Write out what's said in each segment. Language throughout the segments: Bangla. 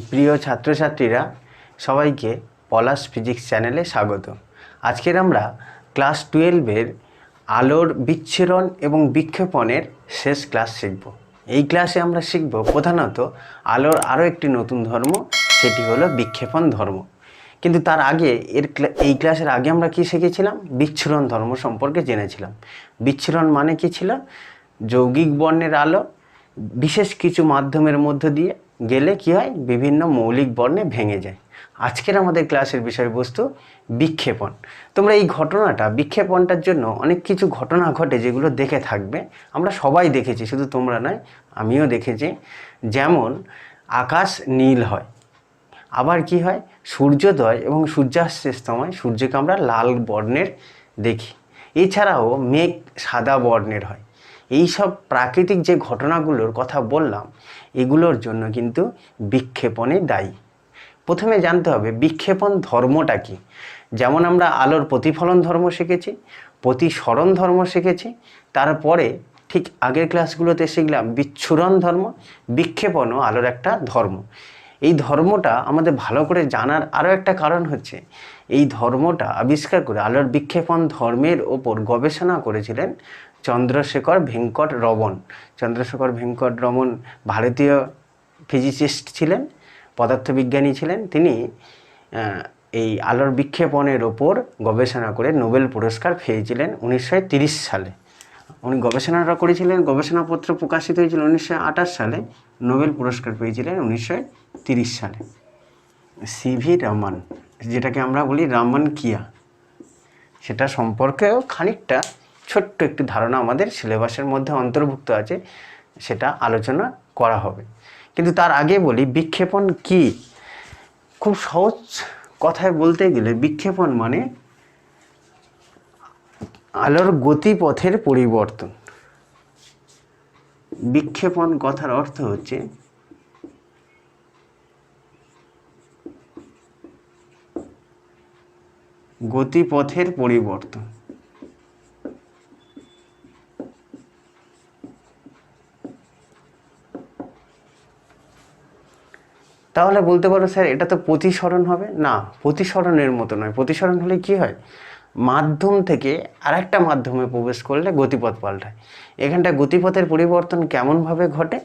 প্রিয় ছাত্রছাত্রীরা সবাইকে পলাশ ফিজিক্স চ্যানেলে স্বাগত। আজকের আমরা ক্লাস 12-এর আলোর বিচ্ছুরণ এবং বিক্ষেপণের শেষ ক্লাস শিখব। এই ক্লাসে আমরা শিখব প্রধানত আলোর আরও একটি নতুন ধর্ম, সেটি হলো বিক্ষেপণ ধর্ম। কিন্তু তার আগে এই ক্লাসের আগে আমরা কি শিখেছিলাম? বিচ্ছুরণ ধর্ম সম্পর্কে জেনেছিলাম। বিচ্ছুরণ মানে কি ছিল? যৌগিক বর্ণের আলো বিশেষ কিছু মাধ্যমের মধ্য দিয়ে গেলে কি হয়, বিভিন্ন মৌলিক বর্ণে ভেঙে যায়। আজকের আমাদের ক্লাসের বিষয়বস্তু বিক্ষেপণ। তোমরা এই ঘটনাটা, বিক্ষেপণটার জন্য অনেক কিছু ঘটনা ঘটে যেগুলো দেখে থাকবে, আমরা সবাই দেখেছি, শুধু তোমরা নয় আমিও দেখেছি। যেমন আকাশ নীল হয়, আবার কি হয়, সূর্যোদয় এবং সূর্যাস্তের সময় সূর্যকে আমরা লাল বর্ণের দেখি। এছাড়াও মেঘ সাদা বর্ণের হয়। এই সব প্রাকৃতিক যে ঘটনাগুলোর কথা বললাম, এগুলোর জন্য কিন্তু বিক্ষেপণই দায়ী। প্রথমে জানতে হবে বিক্ষেপণ ধর্মটা কি। যেমন আমরা আলোর প্রতিফলন ধর্ম শিখেছি, প্রতিসরণ ধর্ম শিখেছি, তারপরে ঠিক আগের ক্লাসগুলোতে শিখলাম বিচ্ছুরণ ধর্ম। বিক্ষেপণও আলোর একটা ধর্ম। এই ধর্মটা আমাদের ভালো করে জানার আরও একটা কারণ হচ্ছে, এই ধর্মটা আবিষ্কার করে আলোর বিক্ষেপণ ধর্মের ওপর গবেষণা করেছিলেন চন্দ্রশেখর ভেঙ্কট রমন। চন্দ্রশেখর ভেঙ্কট রমন ভারতীয় ফিজিসিস্ট ছিলেন, পদার্থবিজ্ঞানী ছিলেন। তিনি এই আলোর বিক্ষেপণের ওপর গবেষণা করে নোবেল পুরস্কার পেয়েছিলেন 1930 সালে। উনি গবেষণাটা করেছিলেন, গবেষণাপত্র প্রকাশিত হয়েছিল 1928 সালে, নোবেল পুরস্কার পেয়েছিলেন 1930 সালে। সিভি রমন, যেটাকে আমরা বলি রামন কিয়া, সেটা সম্পর্কেও খানিকটা ছোট্ট একটি ধারণা আমাদের সিলেবাসের মধ্যে অন্তর্ভুক্ত আছে, সেটা আলোচনা করা হবে। কিন্তু তার আগে বলি বিক্ষেপণ কি। খুব সহজ কথায় বলতে গেলে বিক্ষেপণ মানে আলোর গতিপথের পরিবর্তন। বিক্ষেপণ কথার অর্থ হচ্ছে গতিপথের পরিবর্তন। তাহলে বলতে পারো স্যার এটা তো প্রতিসরণ হবে না। প্রতিসরণের মতো নয়। প্রতিসরণ হলে কি হয়, মাধ্যম থেকে আরেকটা মাধ্যমে প্রবেশ করলে গতিপথ পাল্টায়। এখানটা গতিপথের পরিবর্তন কেমনভাবে ঘটে,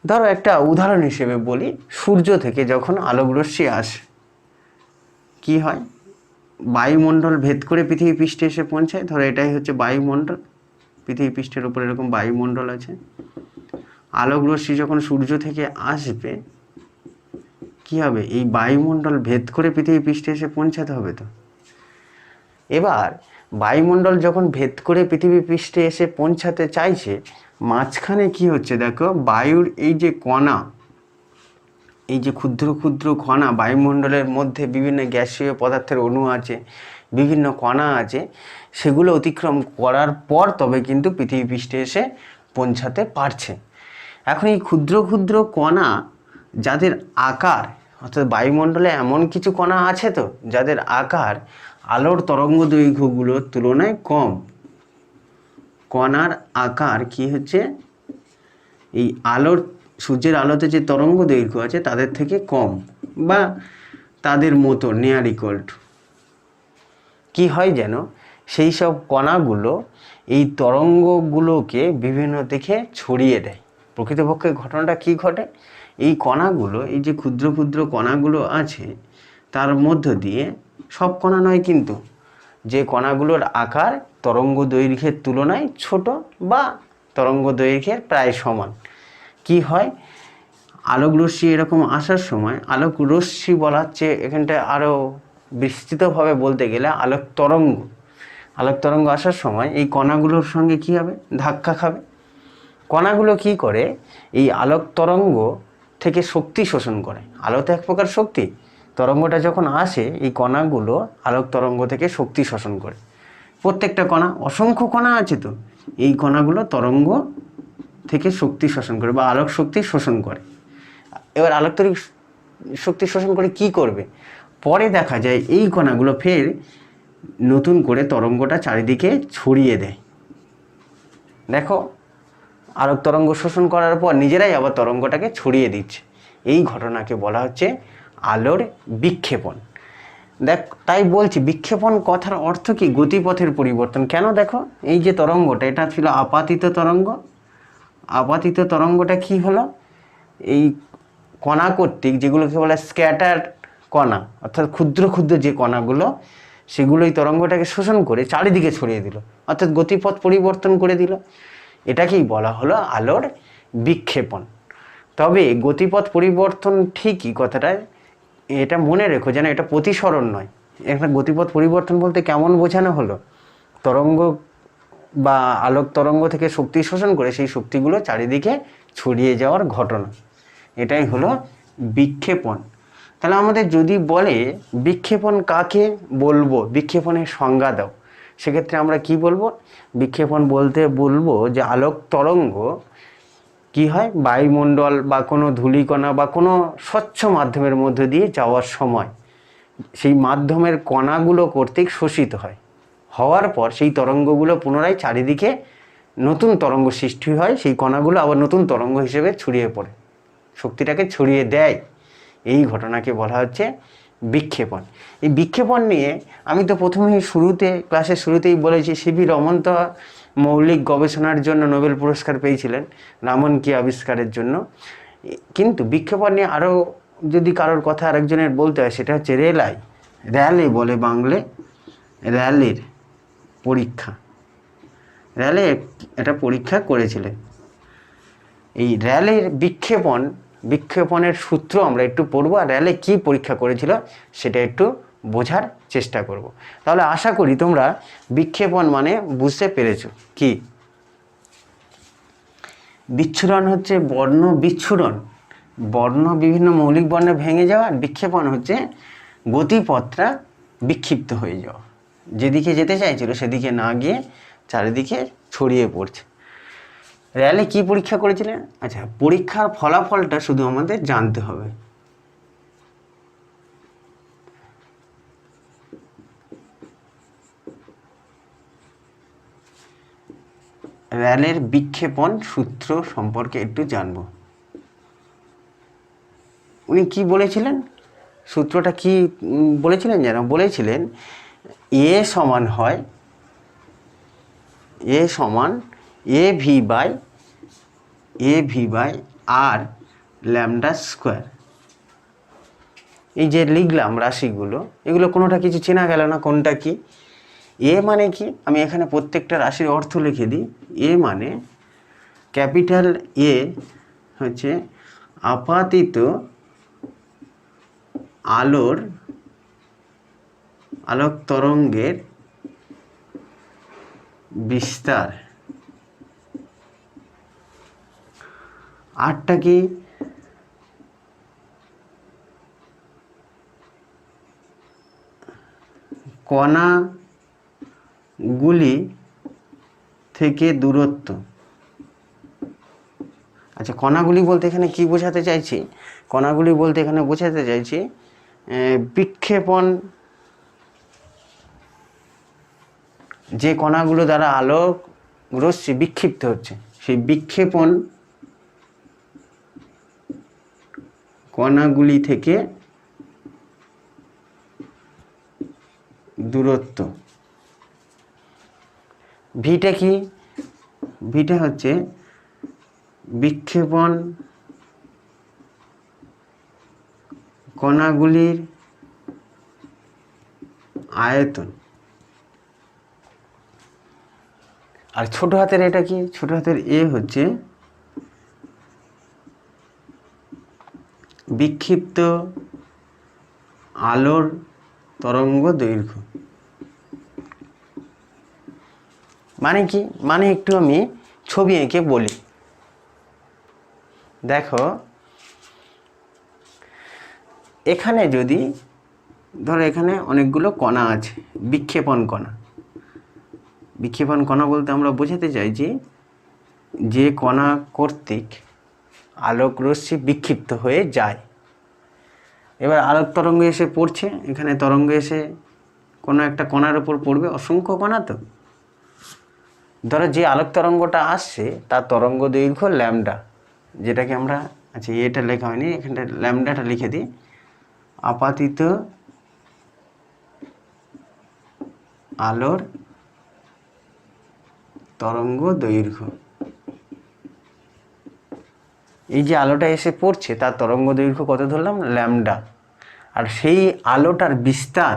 ধরো একটা উদাহরণ হিসেবে বলি, সূর্য থেকে যখন আলোকরশ্মি আসে কি হয়, বায়ুমণ্ডল ভেদ করে পৃথিবী পৃষ্ঠে এসে পৌঁছায়। ধরো এটাই হচ্ছে বায়ুমণ্ডল, পৃথিবী পৃষ্ঠের উপর এরকম বায়ুমণ্ডল আছে। আলোকরশ্মি যখন সূর্য থেকে আসবে কি হবে, এই বায়ুমণ্ডল ভেদ করে পৃথিবী পৃষ্ঠে এসে পৌঁছাতে হবে। তো এবার বায়ুমণ্ডল যখন ভেদ করে পৃথিবী পৃষ্ঠে এসে পৌঁছাতে চাইছে, মাঝখানে কি হচ্ছে দেখো, বায়ুর এই যে কণা, এই যে ক্ষুদ্র ক্ষুদ্র কণা, বায়ুমণ্ডলের মধ্যে বিভিন্ন গ্যাসীয় পদার্থের অণু আছে, বিভিন্ন কণা আছে, সেগুলো অতিক্রম করার পর তবে কিন্তু পৃথিবী পৃষ্ঠে এসে পৌঁছাতে পারছে। এখন এই ক্ষুদ্র ক্ষুদ্র কণা যাদের আকার, অর্থাৎ বায়ুমণ্ডলে এমন কিছু কণা আছে তো যাদের আকার আলোর তরঙ্গ দৈর্ঘ্যগুলোর তুলনায় কম। কণার আকার কি হচ্ছে, এই আলোর, সূর্যের আলোতে যে তরঙ্গ দৈর্ঘ্য আছে তাদের থেকে কম বা তাদের মতো, নিয়ার ইকুয়াল টু। কী হয় যেন, সেই সব কণাগুলো এই তরঙ্গগুলোকে বিভিন্ন দিকে ছড়িয়ে দেয়। প্রকৃতপক্ষে ঘটনাটা কি ঘটে, এই কণাগুলো, এই যে ক্ষুদ্র ক্ষুদ্র কণাগুলো আছে তার মধ্য দিয়ে, সব কণা নয় কিন্তু, যে কণাগুলোর আকার তরঙ্গ দৈর্ঘ্যের তুলনায় ছোট বা তরঙ্গ দৈর্ঘ্যের প্রায় সমান, কি হয়, আলোক রশ্মি এরকম আসার সময়, আলোক রশ্মি বলার চেয়ে এখানটায় আরও বিস্তৃতভাবে বলতে গেলে আলোক তরঙ্গ আসার সময় এই কণাগুলোর সঙ্গে কি হবে, ধাক্কা খাবে। কণাগুলো কি করে, এই আলোক তরঙ্গ থেকে শক্তি শোষণ করে। আলো তো এক প্রকার শক্তি, তরঙ্গটা যখন আসে এই কণাগুলো আলোক তরঙ্গ থেকে শক্তি শোষণ করে। প্রত্যেকটা কণা, অসংখ্য কণা আছে তো, এই কণাগুলো তরঙ্গ থেকে শক্তি শোষণ করে বা আলোক শক্তি শোষণ করে। এবার আলোক শক্তি শোষণ করে কি করবে, পরে দেখা যায় এই কণাগুলো ফের নতুন করে তরঙ্গটা চারিদিকে ছড়িয়ে দেয়। দেখো, আলোক তরঙ্গ শোষণ করার পর নিজেরাই আবার তরঙ্গটাকে ছড়িয়ে দিচ্ছে। এই ঘটনাকে বলা হচ্ছে আলোর বিক্ষেপণ। দেখ, তাই বলছি বিক্ষেপণ কথার অর্থ কি? গতিপথের পরিবর্তন। কেন? দেখো, এই যে তরঙ্গটা, এটা ছিল আপাতিত তরঙ্গ। আপাতিত তরঙ্গটা কি হলো? এই কণা কর্তৃক, যেগুলোকে বলে স্ক্যাটার কণা, অর্থাৎ ক্ষুদ্র ক্ষুদ্র যে কণাগুলো, সেগুলো এই তরঙ্গটাকে শোষণ করে চারিদিকে ছড়িয়ে দিল, অর্থাৎ গতিপথ পরিবর্তন করে দিল। এটাকেই বলা হলো আলোর বিক্ষেপণ। তবে গতিপথ পরিবর্তন ঠিকই, কথাটা এটা মনে রেখো, যেন এটা প্রতিসরণ নয়। একটা গতিপথ পরিবর্তন বলতে কেমন বোঝানো হলো? তরঙ্গ বা আলোক তরঙ্গ থেকে শক্তি শোষণ করে সেই শক্তিগুলো চারিদিকে ছড়িয়ে যাওয়ার ঘটনা, এটাই হলো বিক্ষেপণ। তাহলে আমাদের যদি বলে বিক্ষেপণ কাকে বলবো, বিক্ষেপণের সংজ্ঞা দাও, সেক্ষেত্রে আমরা কি বলবো? বিক্ষেপণ বলতে বলবো যে আলোক তরঙ্গ কি হয়, বায়ুমণ্ডল বা কোনো ধূলিকণা বা কোনো স্বচ্ছ মাধ্যমের মধ্যে দিয়ে যাওয়ার সময় সেই মাধ্যমের কণাগুলো কর্তৃক শোষিত হয়, হওয়ার পর সেই তরঙ্গগুলো পুনরায় চারিদিকে নতুন তরঙ্গ সৃষ্টি হয়, সেই কণাগুলো আবার নতুন তরঙ্গ হিসেবে ছড়িয়ে পড়ে, শক্তিটাকে ছড়িয়ে দেয়। এই ঘটনাকে বলা হচ্ছে বিক্ষেপণ। এই বিক্ষেপণ নিয়ে আমি তো প্রথমেই ক্লাসের শুরুতেই বলেছি, সিভি রমন তো মৌলিক গবেষণার জন্য নোবেল পুরস্কার পেয়েছিলেন রামন কি আবিষ্কারের জন্য। কিন্তু বিক্ষেপণ নিয়ে আরও যদি কারোর কথা আরেকজনের বলতে হয়, সেটা হচ্ছে র্যালে বলে বাংলে, র্যালের পরীক্ষা। র্যালে একটা পরীক্ষা করেছিলেন। এই র্যালের বিক্ষেপণের সূত্র আমরা একটু পড়বো, আর র্যালে কি পরীক্ষা করেছিল সেটা একটু বোঝার চেষ্টা করব। তাহলে আশা করি তোমরা বিক্ষেপণ মানে বুঝতে পেরেছো। কি বিচ্ছুরণ? হচ্ছে বর্ণ বিচ্ছুরণ, বর্ণ বিভিন্ন মৌলিক বর্ণে ভেঙে যাওয়া। আর বিক্ষেপণ হচ্ছে গতিপথটা বিক্ষিপ্ত হয়ে যাওয়া, যেদিকে যেতে চাইছিল সেদিকে না গিয়ে চারিদিকে ছড়িয়ে পড়ছে। র্যালে কি পরীক্ষা করেছিলেন? আচ্ছা, পরীক্ষার ফলাফলটা শুধু আমাদের জানতে হবে। র্যালের বিক্ষেপণ সূত্র সম্পর্কে একটু জানব। উনি কি বলেছিলেন? সূত্রটা কি বলেছিলেন যেন? বলেছিলেন এ সমান হয় এ বাই আর ল্যামডা স্কোয়ার। এই যে লিখলাম রাশিগুলো, এগুলো কোনোটা কিছু চেনা গেল না কোনটা কি। এ মানে কি? আমি এখানে প্রত্যেকটা রাশির অর্থ লিখে দিই। এ মানে ক্যাপিটাল এ হচ্ছে আপাতিত আলোক তরঙ্গের বিস্তার। আরটা কি? কণাগুলি থেকে দূরত্ব। আচ্ছা, কণাগুলি বলতে এখানে কি বোঝাতে চাইছি? কণাগুলি বলতে এখানে বোঝাতে চাইছি বিক্ষেপণ, যে কণাগুলো দ্বারা আলোক রশ্মি বিক্ষিপ্ত হচ্ছে, সেই বিক্ষেপণ কণাগুলি থেকে দূরত্ব। ভিটা কি? ভিটা হচ্ছে বিক্ষেপণ কণাগুলির আয়তন। আর ছোট হাতের এটা কি? ছোট হাতের এ হচ্ছে বিক্ষিপ্ত আলোর তরঙ্গ দৈর্ঘ্য। মানে কি? মানে একটু আমি ছবি এঁকে বলি। দেখো, এখানে যদি ধরো এখানে অনেকগুলো কণা আছে, বিক্ষেপণ কণা। বিক্ষেপণ কণা বলতে আমরা বোঝাতে চাইছি যে কণা কর্তৃক আলোক রশ্মি বিক্ষিপ্ত হয়ে যায়। এবার আলোক তরঙ্গ এসে পড়ছে, এখানে তরঙ্গ এসে কোনো একটা কণার উপর পড়বে, অসংখ্য কণা তো। ধরো যে আলোক তরঙ্গটা আসছে তার তরঙ্গ দৈর্ঘ্য ল্যামডা, যেটাকে আমরা আচ্ছা এটা লেখা হয়নি, এখানটা ল্যামডাটা লিখে দিই। আপাতিত আলোর তরঙ্গ দৈর্ঘ্য, এই যে আলোটা এসে পড়ছে তার তরঙ্গ দৈর্ঘ্য কত ধরলাম, ল্যামডা। আর সেই আলোটার বিস্তার,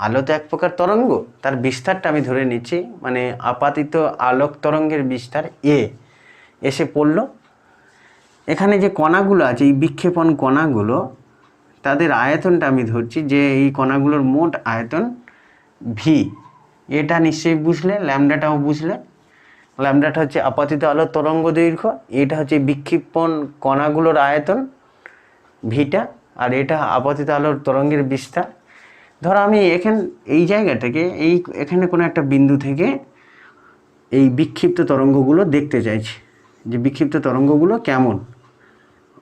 আলো তো এক প্রকার তরঙ্গ, তার বিস্তারটা আমি ধরে নিচ্ছি, মানে আপাতিত আলোক তরঙ্গের বিস্তার এসে পড়লো। এখানে যে কণাগুলো আছে, এই বিক্ষেপণ কণাগুলো, তাদের আয়তনটা আমি ধরছি যে এই কণাগুলোর মোট আয়তন ভি। এটা নিশ্চয়ই বুঝলে, ল্যামডাটাও বুঝলে। ল্যামডাটা হচ্ছে আপাতিত আলোর তরঙ্গ দৈর্ঘ্য, এটা হচ্ছে বিক্ষেপণ কণাগুলোর আয়তন ভিটা, আর এটা আপাতিত আলোর তরঙ্গের বিস্তার। ধরো আমি এই জায়গা থেকে এখানে কোনো একটা বিন্দু থেকে এই বিক্ষিপ্ত তরঙ্গগুলো দেখতে চাইছি, যে বিক্ষিপ্ত তরঙ্গগুলো কেমন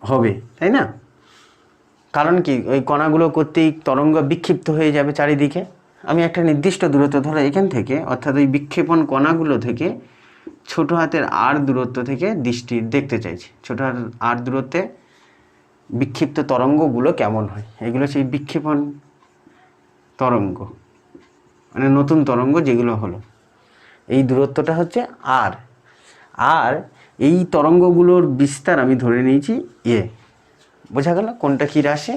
হবে, তাই না? কারণ কি, ওই কণাগুলো করতেই তরঙ্গ বিক্ষিপ্ত হয়ে যাবে চারিদিকে। আমি একটা নির্দিষ্ট দূরত্ব, ধরো এখান থেকে, অর্থাৎ ওই বিক্ষেপণ কণাগুলো থেকে ছোট হাতের আর দূরত্ব থেকে দৃষ্টি দেখতে চাইছি, ছোট হাতের আর দূরত্বে বিক্ষিপ্ত তরঙ্গগুলো কেমন হয়। এগুলো সেই বিক্ষেপণ তরঙ্গ, মানে নতুন তরঙ্গ যেগুলো হলো, এই দূরত্বটা হচ্ছে আর এই তরঙ্গগুলোর বিস্তার আমি ধরে নিয়েছি এ। বোঝা গেল কোনটা কী রাশি?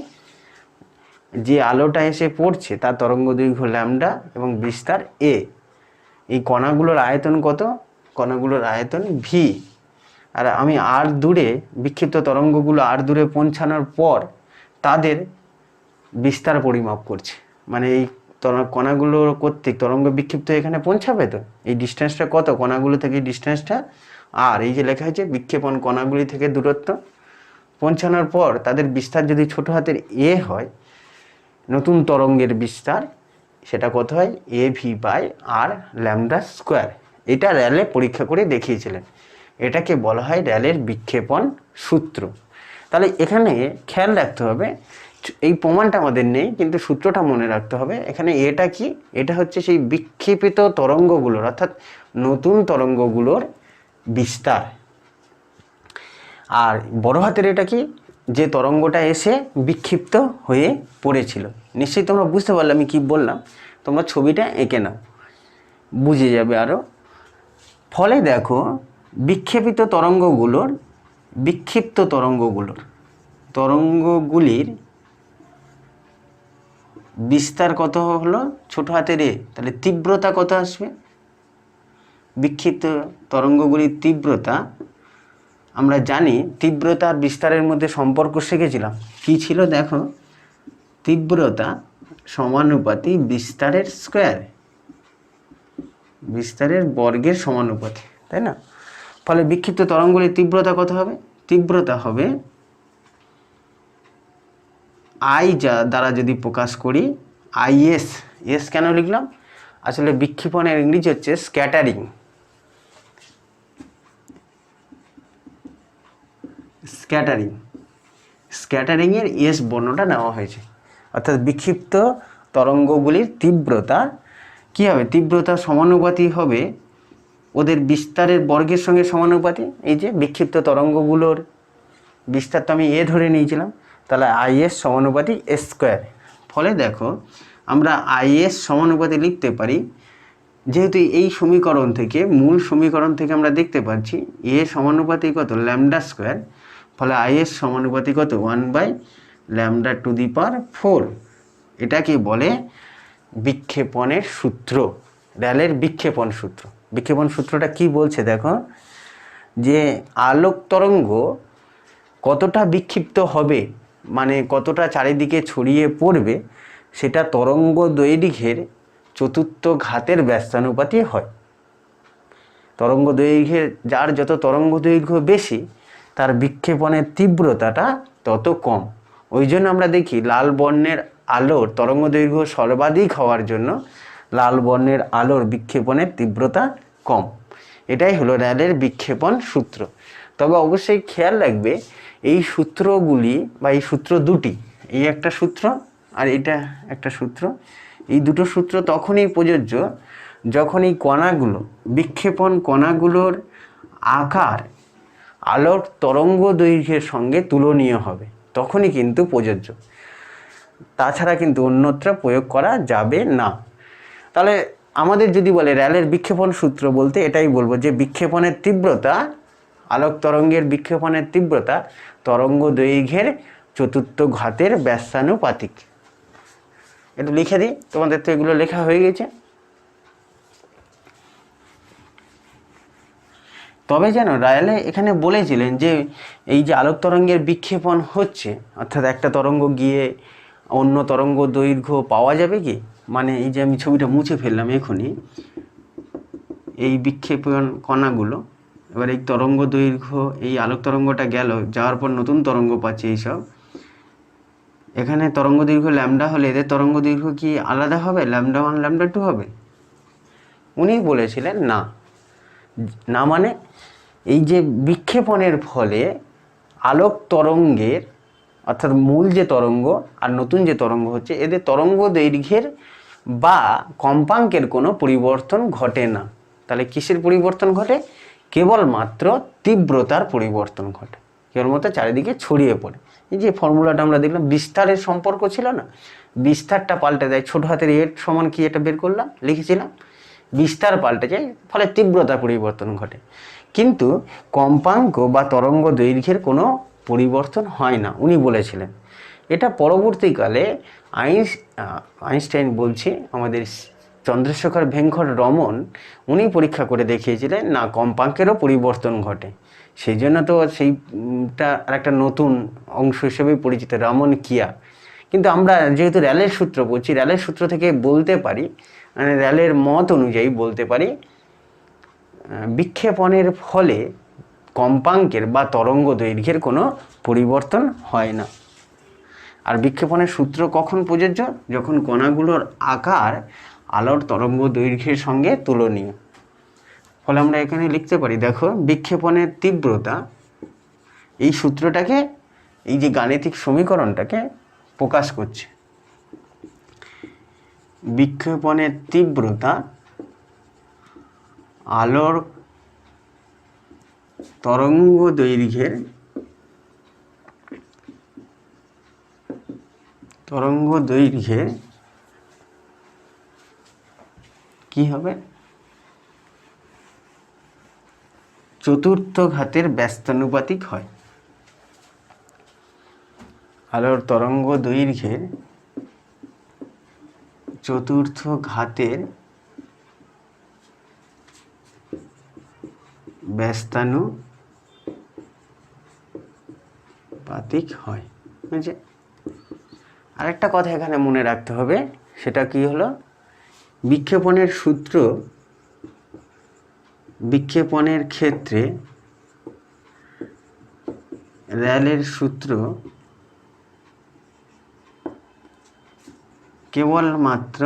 যে আলোটা এসে পড়ছে তার তরঙ্গ দৈর্ঘ্য ল্যামডা এবং বিস্তার এ। এই কণাগুলোর আয়তন কত? কণাগুলোর আয়তন ভি। আর আমি আর দূরে, বিক্ষিপ্ত তরঙ্গগুলো আর দূরে পৌঁছানোর পর তাদের বিস্তার পরিমাপ করছে, মানে এই কণাগুলো কর্তৃক তরঙ্গ বিক্ষিপ্ত এখানে পৌঁছাবে, তো এই ডিস্টেন্সটা কত কণাগুলো থেকে, এই ডিস্টেন্সটা আর। এই যে লেখা হয়েছে বিক্ষেপণ কণাগুলি থেকে দূরত্ব, পৌঁছানোর পর তাদের বিস্তার যদি ছোট হাতের এ হয়, নতুন তরঙ্গের বিস্তার, সেটা কত হয়, A V by R lambda square. এটা র্যালে পরীক্ষা করে দেখিয়েছিলেন। এটাকে বলা হয় র্যালের বিক্ষেপণ সূত্র। তাহলে এখানে খেয়াল রাখতে হবে, এই প্রমাণটা আমাদের নেই কিন্তু সূত্রটা মনে রাখতে হবে। এখানে এটা কি, এটা হচ্ছে সেই বিক্ষেপিত তরঙ্গগুলোর, অর্থাৎ নতুন তরঙ্গগুলোর বিস্তার। আর বড় হাতের এটা কি, যে তরঙ্গটা এসে বিক্ষিপ্ত হয়ে পড়েছিল। নিশ্চয়ই তোমরা বুঝতে পারলে আমি কি বললাম। তোমরা ছবিটা এঁকে নাও, বুঝে যাবে আরও। ফলে দেখো বিক্ষেপিত বিক্ষিপ্ত তরঙ্গগুলির বিস্তার কত হলো, ছোট হাতের এ। তাহলে তীব্রতা কত আসবে? বিক্ষিপ্ত তরঙ্গগুলির তীব্রতা, আমরা জানি তীব্রতা আর বিস্তারের মধ্যে সম্পর্ক শিখেছিলাম। কি ছিল দেখো, তীব্রতা সমানুপাতি বিস্তারের স্কোয়ার, বিস্তারের বর্গের সমানুপাতি, তাই না? ফলে বিক্ষিপ্ত তরঙ্গগুলির তীব্রতা কত হবে? তীব্রতা হবে আই দ্বারা যদি প্রকাশ করি, আইএস। এস কেন লিখলাম? আসলে বিক্ষেপণের ইংরেজি হচ্ছে স্ক্যাটারিং। স্ক্যাটারিংয়ের এস বর্ণটা নেওয়া হয়েছে। অর্থাৎ বিক্ষিপ্ত তরঙ্গগুলির তীব্রতা কী হবে? তীব্রতা সমানুপাতি হবে ওদের বিস্তারের বর্গের সঙ্গে সমানুপাতি। এই যে বিক্ষিপ্ত তরঙ্গগুলোর বিস্তার তো আমি এ ধরে নিয়েছিলাম, তাহলে আইএস সমানুপাতি এস স্কোয়ার। ফলে দেখো আমরা আইএস সমানুপাতি লিখতে পারি, যেহেতু এই সমীকরণ থেকে, মূল সমীকরণ থেকে আমরা দেখতে পাচ্ছি এ সমানুপাতি কত, ল্যামডা স্কোয়ার। ফলে আইএস সমানুপাতি কত, 1/λ⁴। এটাকে বলে বিক্ষেপণের সূত্র, র্যালের বিক্ষেপণ সূত্র। বিক্ষেপণ সূত্রটা কি বলছে দেখো, যে আলোক তরঙ্গ কতটা বিক্ষিপ্ত হবে, মানে কতটা চারিদিকে ছড়িয়ে পড়বে, সেটা তরঙ্গ দৈর্ঘ্যের চতুর্থ ঘাতের ব্যস্তানুপাতি হয়। তরঙ্গ দৈর্ঘ্যের, যার যত তরঙ্গ দৈর্ঘ্য বেশি, তার বিক্ষেপণের তীব্রতাটা তত কম। ওই জন্য আমরা দেখি লাল বর্ণের আলোর তরঙ্গ দৈর্ঘ্য সর্বাধিক হওয়ার জন্য লাল বর্ণের আলোর বিক্ষেপণের তীব্রতা কম। এটাই হলো র্যালের বিক্ষেপণ সূত্র। তবে অবশ্যই খেয়াল রাখবে, এই সূত্রগুলি বা এই সূত্র দুটি, এই একটা সূত্র আর এটা একটা সূত্র, এই দুটো সূত্র তখনই প্রযোজ্য যখন এই কণাগুলো, বিক্ষেপণ কণাগুলোর আকার আলোর তরঙ্গ দৈর্ঘ্যের সঙ্গে তুলনীয় হবে, তখনই কিন্তু প্রযোজ্য। তাছাড়া কিন্তু অন্যত্র প্রয়োগ করা যাবে না। তাহলে আমাদের যদি বলে র্যালের বিক্ষেপণ সূত্র বলতে এটাই বলবো যে বিক্ষেপণের তীব্রতা, আলোক তরঙ্গের বিক্ষেপণের তীব্রতা তরঙ্গ দৈর্ঘ্যের চতুর্থ ঘাতের ব্যস্তানুপাতিক। একটু লিখে দিই, তোমাদের তো এগুলো লেখা হয়ে গেছে। তবে যেন রায়ালে এখানে বলেছিলেন যে এই যে আলোক তরঙ্গের বিক্ষেপণ হচ্ছে, অর্থাৎ একটা তরঙ্গ গিয়ে অন্য তরঙ্গ দৈর্ঘ্য পাওয়া যাবে কি, মানে এই যে আমি ছবিটা মুছে ফেললাম এখনই, এই বিক্ষেপণ কণাগুলো, এবার এই তরঙ্গ দৈর্ঘ্য, এই আলোক তরঙ্গটা গেল, যাওয়ার পর নতুন তরঙ্গ পাচ্ছে এইসব, এখানে তরঙ্গ দৈর্ঘ্য ল্যামডা হলে এদের তরঙ্গ দৈর্ঘ্য কি আলাদা হবে, ল্যামডা 1 ল্যামডা 2 হবে? উনি বলেছিলেন না, না মানে এই যে বিক্ষেপণের ফলে আলোক তরঙ্গের, অর্থাৎ মূল যে তরঙ্গ আর নতুন যে তরঙ্গ হচ্ছে, এদের তরঙ্গ দৈর্ঘ্যের বা কম্পাঙ্কের কোনো পরিবর্তন ঘটে না। তাহলে কিসের পরিবর্তন ঘটে? কেবলমাত্র তীব্রতার পরিবর্তন ঘটে, কেবলমাত্র চারিদিকে ছড়িয়ে পড়ে। এই যে ফর্মুলাটা আমরা দেখলাম, বিস্তারের সম্পর্ক ছিল না, বিস্তারটা পাল্টে দেয়, ছোট হাতের এর সমান কি এটা বের করলাম, লিখেছিলাম, বিস্তার পাল্টে যায়, ফলে তীব্রতা পরিবর্তন ঘটে, কিন্তু কম্পাঙ্ক বা তরঙ্গ দৈর্ঘ্যের কোনো পরিবর্তন হয় না, উনি বলেছিলেন। এটা পরবর্তীকালে আইনস্টাইন বলছে, আমাদের চন্দ্রশেখর ভেঙ্কট রমন, উনি পরীক্ষা করে দেখিয়েছিলেন না, কম্পাঙ্কেরও পরিবর্তন ঘটে। সেই জন্য তো সেইটা আর একটা নতুন অংশ হিসেবে পরিচিত, রমন কিয়া। কিন্তু আমরা যেহেতু র্যালের সূত্র বলছি, র্যালের সূত্র থেকে বলতে পারি, মানে র্যালের মত অনুযায়ী বলতে পারি, বিক্ষেপণের ফলে কম্পাঙ্কের বা তরঙ্গ দৈর্ঘ্যের কোনো পরিবর্তন হয় না। আর বিক্ষেপণের সূত্র কখন প্রযোজ্য? যখন কণাগুলোর আকার আলোর তরঙ্গ দৈর্ঘ্যের সঙ্গে তুলনীয়। ফলে আমরা এখানে লিখতে পারি, দেখো, বিক্ষেপণের তীব্রতা, এই সূত্রটাকে, এই যে গাণিতিক সমীকরণটাকে প্রকাশ করছে। বিক্ষেপণের তীব্রতা আলোর তরঙ্গ দৈর্ঘ্যের কি হবে? চতুর্থ ঘাতের ব্যস্তানুপাতিক হয়। আলোর তরঙ্গ দৈর্ঘ্যের চতুর্থ ঘাতের ব্যস্তানুপাতিক হয়। বুঝছে? আরেকটা কথা এখানে মনে রাখতে হবে, সেটা কি হলো, বিক্ষেপণের সূত্র, বিক্ষেপণের ক্ষেত্রে র্যালের সূত্র কেবলমাত্র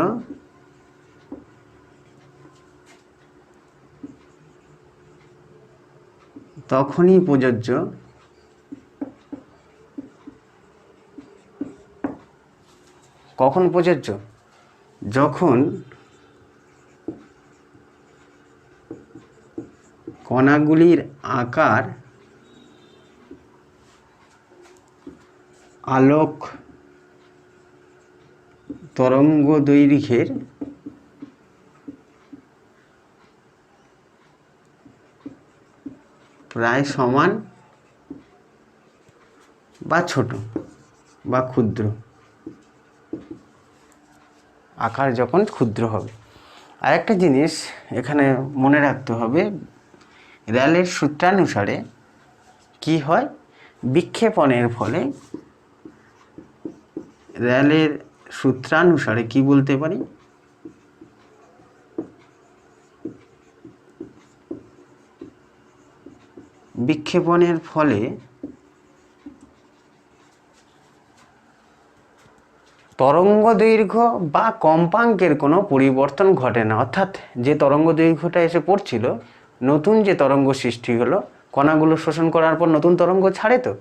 তখনই প্রযোজ্য কখন প্রযোজ্য? যখন কণাগুলির আকার আলোক তরঙ্গ দৈর্ঘ্যের প্রায় সমান বা ছোট বা ক্ষুদ্র, আকার যখন ক্ষুদ্র হবে। আরেকটা জিনিস এখানে মনে রাখতে হবে, র্যালের সূত্রানুসারে কি হয়, বিক্ষেপণের ফলে, র্যালের সূত্রানুসারে কি বলতে পারি, বিক্ষেপণের ফলে তরঙ্গ দৈর্ঘ্য বা কম্পাঙ্কের কোনো পরিবর্তন ঘটে না। অর্থাৎ যে তরঙ্গ দৈর্ঘ্যটা এসে পড়ছিল, নতুন যে তরঙ্গ সৃষ্টি হলো, কণাগুলো শোষণ করার পর নতুন তরঙ্গ ছাড়ে, তো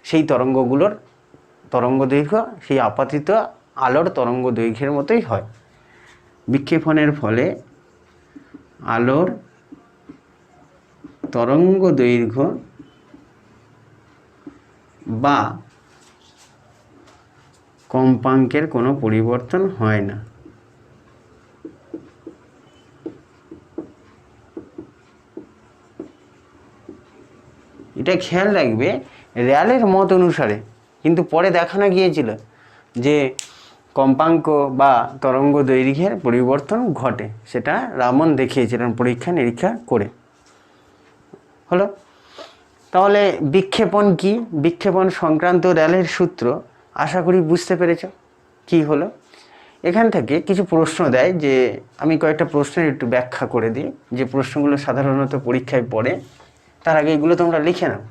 সেই তরঙ্গগুলোর তরঙ্গ দৈর্ঘ্য সেই আপাতিত আলোর তরঙ্গ দৈর্ঘ্যের মতোই হয়। বিক্ষেপণের ফলে আলোর তরঙ্গ দৈর্ঘ্য বা কম্পাঙ্কের কোনো পরিবর্তন হয় না। এটা খেয়াল রাখবে, র্যালের মত অনুসারে কিন্তু পরে দেখানো গিয়েছিল যে কম্পাঙ্ক বা তরঙ্গ দৈর্ঘ্যের পরিবর্তন ঘটে, সেটা রামন দেখিয়েছিলেন পরীক্ষা নিরীক্ষা করে। হলো। তাহলে বিক্ষেপণ কি, বিক্ষেপণ সংক্রান্ত র্যালের সূত্র আশা করি বুঝতে পেরেছ কি হলো। এখান থেকে কিছু প্রশ্ন দেয়, যে আমি কয়েকটা প্রশ্নের একটু ব্যাখ্যা করে দিই, যে প্রশ্নগুলো সাধারণত পরীক্ষায় পড়ে, তার আগে এগুলো তোমরা লিখে নাও।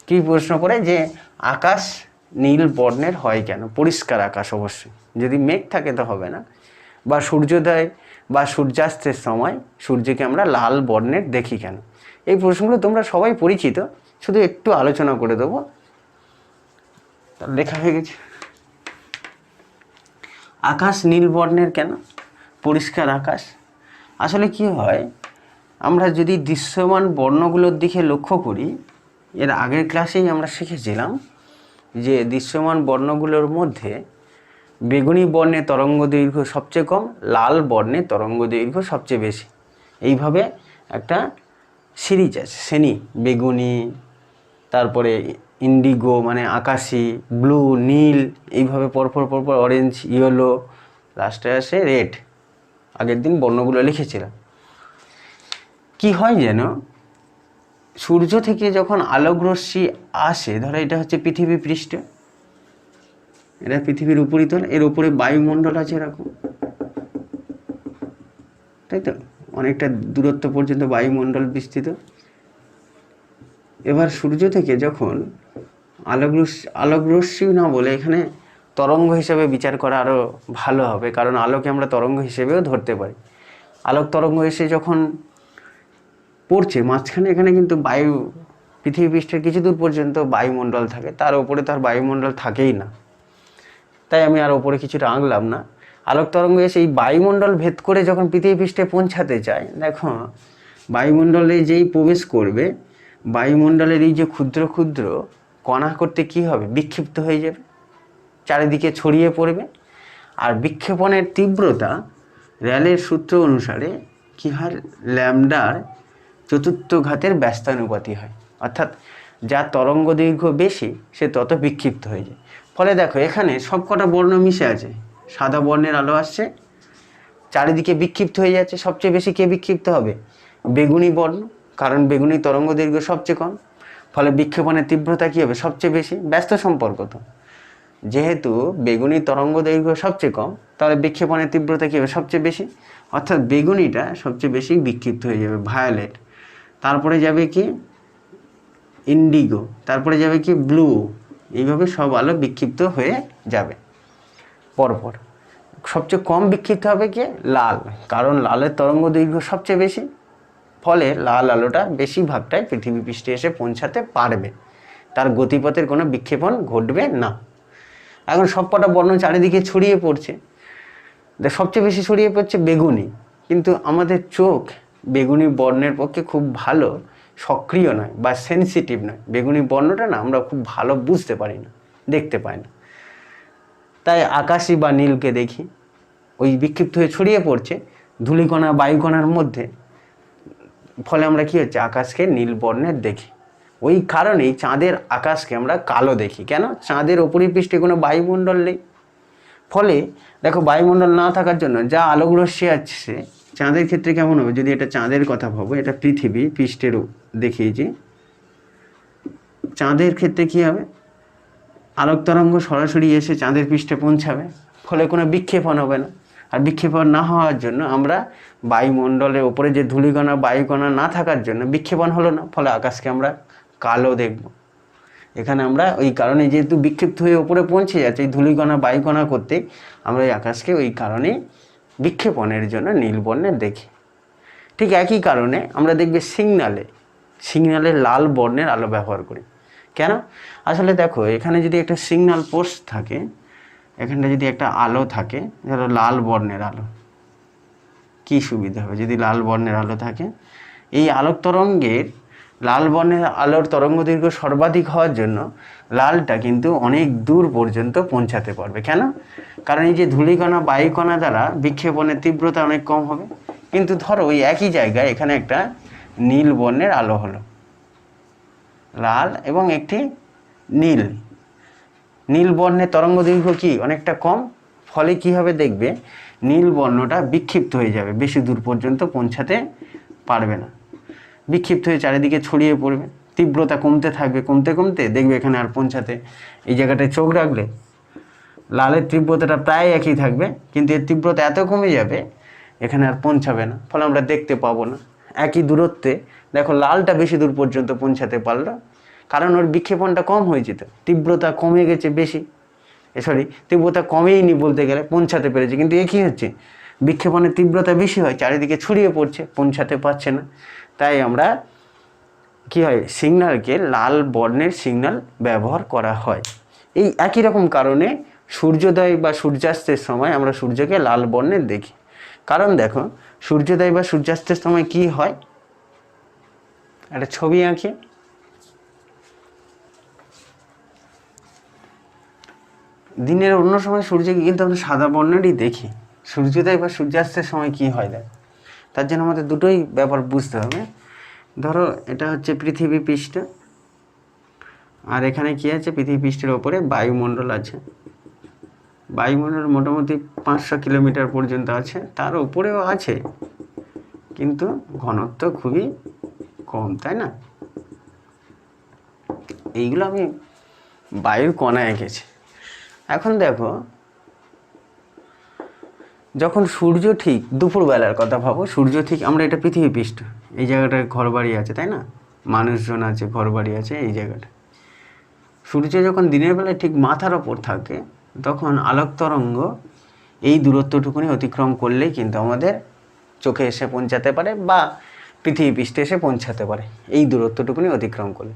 কী প্রশ্ন করে, যে আকাশ নীল বর্ণের হয় কেন? পরিষ্কার আকাশ অবশ্যই, যদি মেঘ থাকে তো হবে না। বা সূর্যোদয় বা সূর্যাস্তের সময় সূর্যকে আমরা লাল বর্ণের দেখি কেন? এই প্রশ্নগুলো তোমরা সবাই পরিচিত, শুধু একটু আলোচনা করে দেবো। তার লেখা হয়ে গেছে। আকাশ নীল বর্ণের কেন? পরিষ্কার আকাশ। আসলে কি হয়, আমরা যদি দৃশ্যমান বর্ণগুলোর দিকে লক্ষ্য করি, এর আগের ক্লাসেই আমরা শিখেছিলাম যে দৃশ্যমান বর্ণগুলোর মধ্যে বেগুনি বর্ণে তরঙ্গ দৈর্ঘ্য সবচেয়ে কম, লাল বর্ণে তরঙ্গ দৈর্ঘ্য সবচেয়ে বেশি। এইভাবে একটা সিরিজ আছে, শ্রেণী, বেগুনি, তারপরে ইন্ডিগো মানে আকাশি, ব্লু নীল, এইভাবে পরপর পরপর অরেঞ্জ, ইয়েলো, লাস্টে আসে রেড। আগের দিন বর্ণগুলো লিখেছিলাম। কি হয় যেন, সূর্য থেকে যখন আলোকরশ্মি আসে, ধরো এটা হচ্ছে পৃথিবী পৃষ্ঠ, এটা পৃথিবীর উপরিতল, এর উপরে বায়ুমণ্ডল আছে এরকম, তাই তো, অনেকটা দূরত্ব পর্যন্ত বায়ুমণ্ডল বিস্তৃত। এবার সূর্য থেকে যখন আলোকরশ্মি না বলে এখানে তরঙ্গ হিসেবে বিচার করা আরও ভালো হবে, কারণ আলোকে আমরা তরঙ্গ হিসেবেও ধরতে পারি। আলোক তরঙ্গ এসে যখন পড়ছে মাঝখানে, এখানে কিন্তু পৃথিবী পৃষ্ঠের কিছু দূর পর্যন্ত বায়ুমণ্ডল থাকে, তার উপরে তার বায়ুমণ্ডল থাকেই না, তাই আমি আর ওপরে কিছুটা আঁকলাম না। আলোক তরঙ্গ এসে এই বায়ুমণ্ডল ভেদ করে যখন পৃথিবী পৃষ্ঠে পৌঁছাতে চায়, দেখো বায়ুমণ্ডলে যেই প্রবেশ করবে, বায়ুমণ্ডলের এই যে ক্ষুদ্র ক্ষুদ্র কণা করতে কি হবে, বিক্ষিপ্ত হয়ে যাবে, চারিদিকে ছড়িয়ে পড়বে। আর বিক্ষেপণের তীব্রতা র্যালের সূত্র অনুসারে কি হয়, ল্যামডার চতুর্থ ঘাতের ব্যস্তানুপাতি হয়। অর্থাৎ যার তরঙ্গ দৈর্ঘ্য বেশি সে তত বিক্ষিপ্ত হয়ে যায়। ফলে দেখো এখানে সবকটা বর্ণ মিশে আছে, সাদা বর্ণের আলো আসছে, চারিদিকে বিক্ষিপ্ত হয়ে যাচ্ছে। সবচেয়ে বেশি কে বিক্ষিপ্ত হবে? বেগুনি বর্ণ, কারণ বেগুনি তরঙ্গ দৈর্ঘ্য সবচেয়ে কম, ফলে বিক্ষেপণের তীব্রতা কী হবে, সবচেয়ে বেশি। ব্যস্ত সম্পর্ক তো, যেহেতু বেগুনি তরঙ্গ দৈর্ঘ্য সবচেয়ে কম, তাহলে বিক্ষেপণের তীব্রতা কী হবে, সবচেয়ে বেশি। অর্থাৎ বেগুনিটা সবচেয়ে বেশি বিক্ষিপ্ত হয়ে যাবে, ভায়োলেট, তারপরে যাবে কি ইন্ডিগো, তারপরে যাবে কি ব্লু, এইভাবে সব আলো বিক্ষিপ্ত হয়ে যাবে পরপর। সবচেয়ে কম বিক্ষিপ্ত হবে কি লাল, কারণ লালের তরঙ্গ দৈর্ঘ্য সবচেয়ে বেশি, ফলে লাল আলোটা বেশিরভাগটাই পৃথিবী পৃষ্ঠে এসে পৌঁছাতে পারবে, তার গতিপথের কোনো বিক্ষেপণ ঘটবে না। এখন সবকটা বর্ণ চারিদিকে ছড়িয়ে পড়ছে, সবচেয়ে বেশি ছড়িয়ে পড়ছে বেগুনি, কিন্তু আমাদের চোখ বেগুনি বর্ণের পক্ষে খুব ভালো সক্রিয় নয় বা সেন্সিটিভ নয়। বেগুনি বর্ণটা না আমরা খুব ভালো বুঝতে পারি না, দেখতে পাই না। তাই আকাশি বা নীলকে দেখি, ওই বিক্ষিপ্ত হয়ে ছড়িয়ে পড়ছে ধূলিকণা বায়ুকণার মধ্যে, ফলে আমরা কি হচ্ছে, আকাশকে নীল বর্ণের দেখি। ওই কারণেই চাঁদের আকাশকে আমরা কালো দেখি। কেন? চাঁদের উপরিপৃষ্ঠে কোনো বায়ুমণ্ডল নেই, ফলে দেখো বায়ুমণ্ডল না থাকার জন্য যা আলোক রশ্মি আসছে, চাঁদের ক্ষেত্রে কেমন হবে, যদি এটা চাঁদের কথা ভাবো, এটা পৃথিবী পৃষ্ঠেরও দেখিয়েছি, চাঁদের ক্ষেত্রে কি হবে, আলোক তরঙ্গ সরাসরি এসে চাঁদের পৃষ্ঠে পৌঁছাবে, ফলে কোনো বিক্ষেপণ হবে না। আর বিক্ষেপণ না হওয়ার জন্য আমরা বায়ুমণ্ডলের ওপরে যে ধূলিকণা বায়ুকণা না থাকার জন্য বিক্ষেপণ হলো না, ফলে আকাশকে আমরা কালো দেখব। এখানে আমরা ওই কারণে যেহেতু বিক্ষিপ্ত হয়ে ওপরে পৌঁছে যাচ্ছে এই ধূলিকণা বায়ুকণা করতে, আমরা এই আকাশকে ওই কারণে বিক্ষেপণের জন্য নীল বর্ণের দেখি। ঠিক একই কারণে আমরা দেখবে সিগন্যালে লাল বর্ণের আলো ব্যবহার করি। কেন? আসলে দেখো এখানে যদি একটা সিগন্যাল পোস্ট থাকে, এখানটা যদি একটা আলো থাকে, ধরো লাল বর্ণের আলো, কি সুবিধা হবে যদি লাল বর্ণের আলো থাকে, এই আলোক তরঙ্গের লাল বর্ণের আলোর তরঙ্গ দৈর্ঘ্য সর্বাধিক হওয়ার জন্য লালটা কিন্তু অনেক দূর পর্যন্ত পৌঁছাতে পারবে। কেন? কারণ এই যে ধূলিকণা বায়ুকণা দ্বারা বিক্ষেপণের তীব্রতা অনেক কম হবে। কিন্তু ধরো ওই একই জায়গায় এখানে একটা নীল বর্ণের আলো হলো, লাল এবং একটি নীল, নীল বর্ণের তরঙ্গ দৈর্ঘ্য কি অনেকটা কম, ফলে কি হবে দেখবে নীল বর্ণটা বিক্ষিপ্ত হয়ে যাবে, বেশি দূর পর্যন্ত পৌঁছাতে পারবে না, বিক্ষিপ্ত হয়ে চারিদিকে ছড়িয়ে পড়বে, তীব্রতা কমতে থাকবে, কমতে কমতে দেখবে এখানে আর পৌঁছাতে, এই জায়গাটায় চোখ রাখলে লালের তীব্রতাটা প্রায় একই থাকবে, কিন্তু এর তীব্রতা এত কমে যাবে এখানে আর পৌঁছাবে না, ফলে আমরা দেখতে পাবো না। একই দূরত্বে দেখো লালটা বেশি দূর পর্যন্ত পৌঁছাতে পারলো, কারণ ওর বিক্ষেপণটা কম হয়েছে, তো তীব্রতা কমে গেছে বেশি, তীব্রতা কমেইনি বলতে গেলে, পৌঁছাতে পেরেছে। কিন্তু এ কী হচ্ছে, বিক্ষেপণের তীব্রতা বেশি হয়, চারিদিকে ছড়িয়ে পড়ছে, পৌঁছাতে পারছে না। তাই আমরা কি হয়, সিগন্যালকে লাল বর্ণের সিগন্যাল ব্যবহার করা হয়। এই একই রকম কারণে সূর্যোদয় বা সূর্যাস্তের সময় আমরা সূর্যকে লাল বর্ণের দেখি। কারণ দেখো সূর্যোদয় বা সূর্যাস্তের সময় কি হয়, একটা ছবি আঁকি। দিনের অন্য সময় সূর্যকে কিন্তু আমরা সাদা বর্ণেরই দেখি, সূর্যোদয় বা সূর্যাস্তের সময় কি হয় দেখ, তার জন্য আমাদের দুটোই ব্যাপার বুঝতে হবে। ধরো এটা হচ্ছে পৃথিবী পৃষ্ঠ, আর এখানে কি আছে, পৃথিবী পৃষ্ঠের ওপরে বায়ুমণ্ডল আছে, বায়ুমণ্ডল মোটামুটি 500 কিলোমিটার পর্যন্ত আছে, তার উপরেও আছে কিন্তু ঘনত্ব খুবই কম, তাই না? এইগুলো আমি বায়ুর কণা এঁকেছি। এখন দেখো যখন সূর্য ঠিক দুপুরবেলার কথা ভাবো, সূর্য ঠিক, আমরা এটা পৃথিবী পৃষ্ঠ, এই জায়গাটায় ঘরবাড়ি আছে, তাই না, মানুষজন আছে, ঘরবাড়ি আছে এই জায়গাটা। সূর্য যখন দিনের বেলায় ঠিক মাথার ওপর থাকে তখন আলোক তরঙ্গ এই দূরত্বটুকুনি অতিক্রম করলেই কিন্তু আমাদের চোখে এসে পৌঁছাতে পারে বা পৃথিবী পৃষ্ঠে এসে পৌঁছাতে পারে, এই দূরত্বটুকুনি অতিক্রম করলে।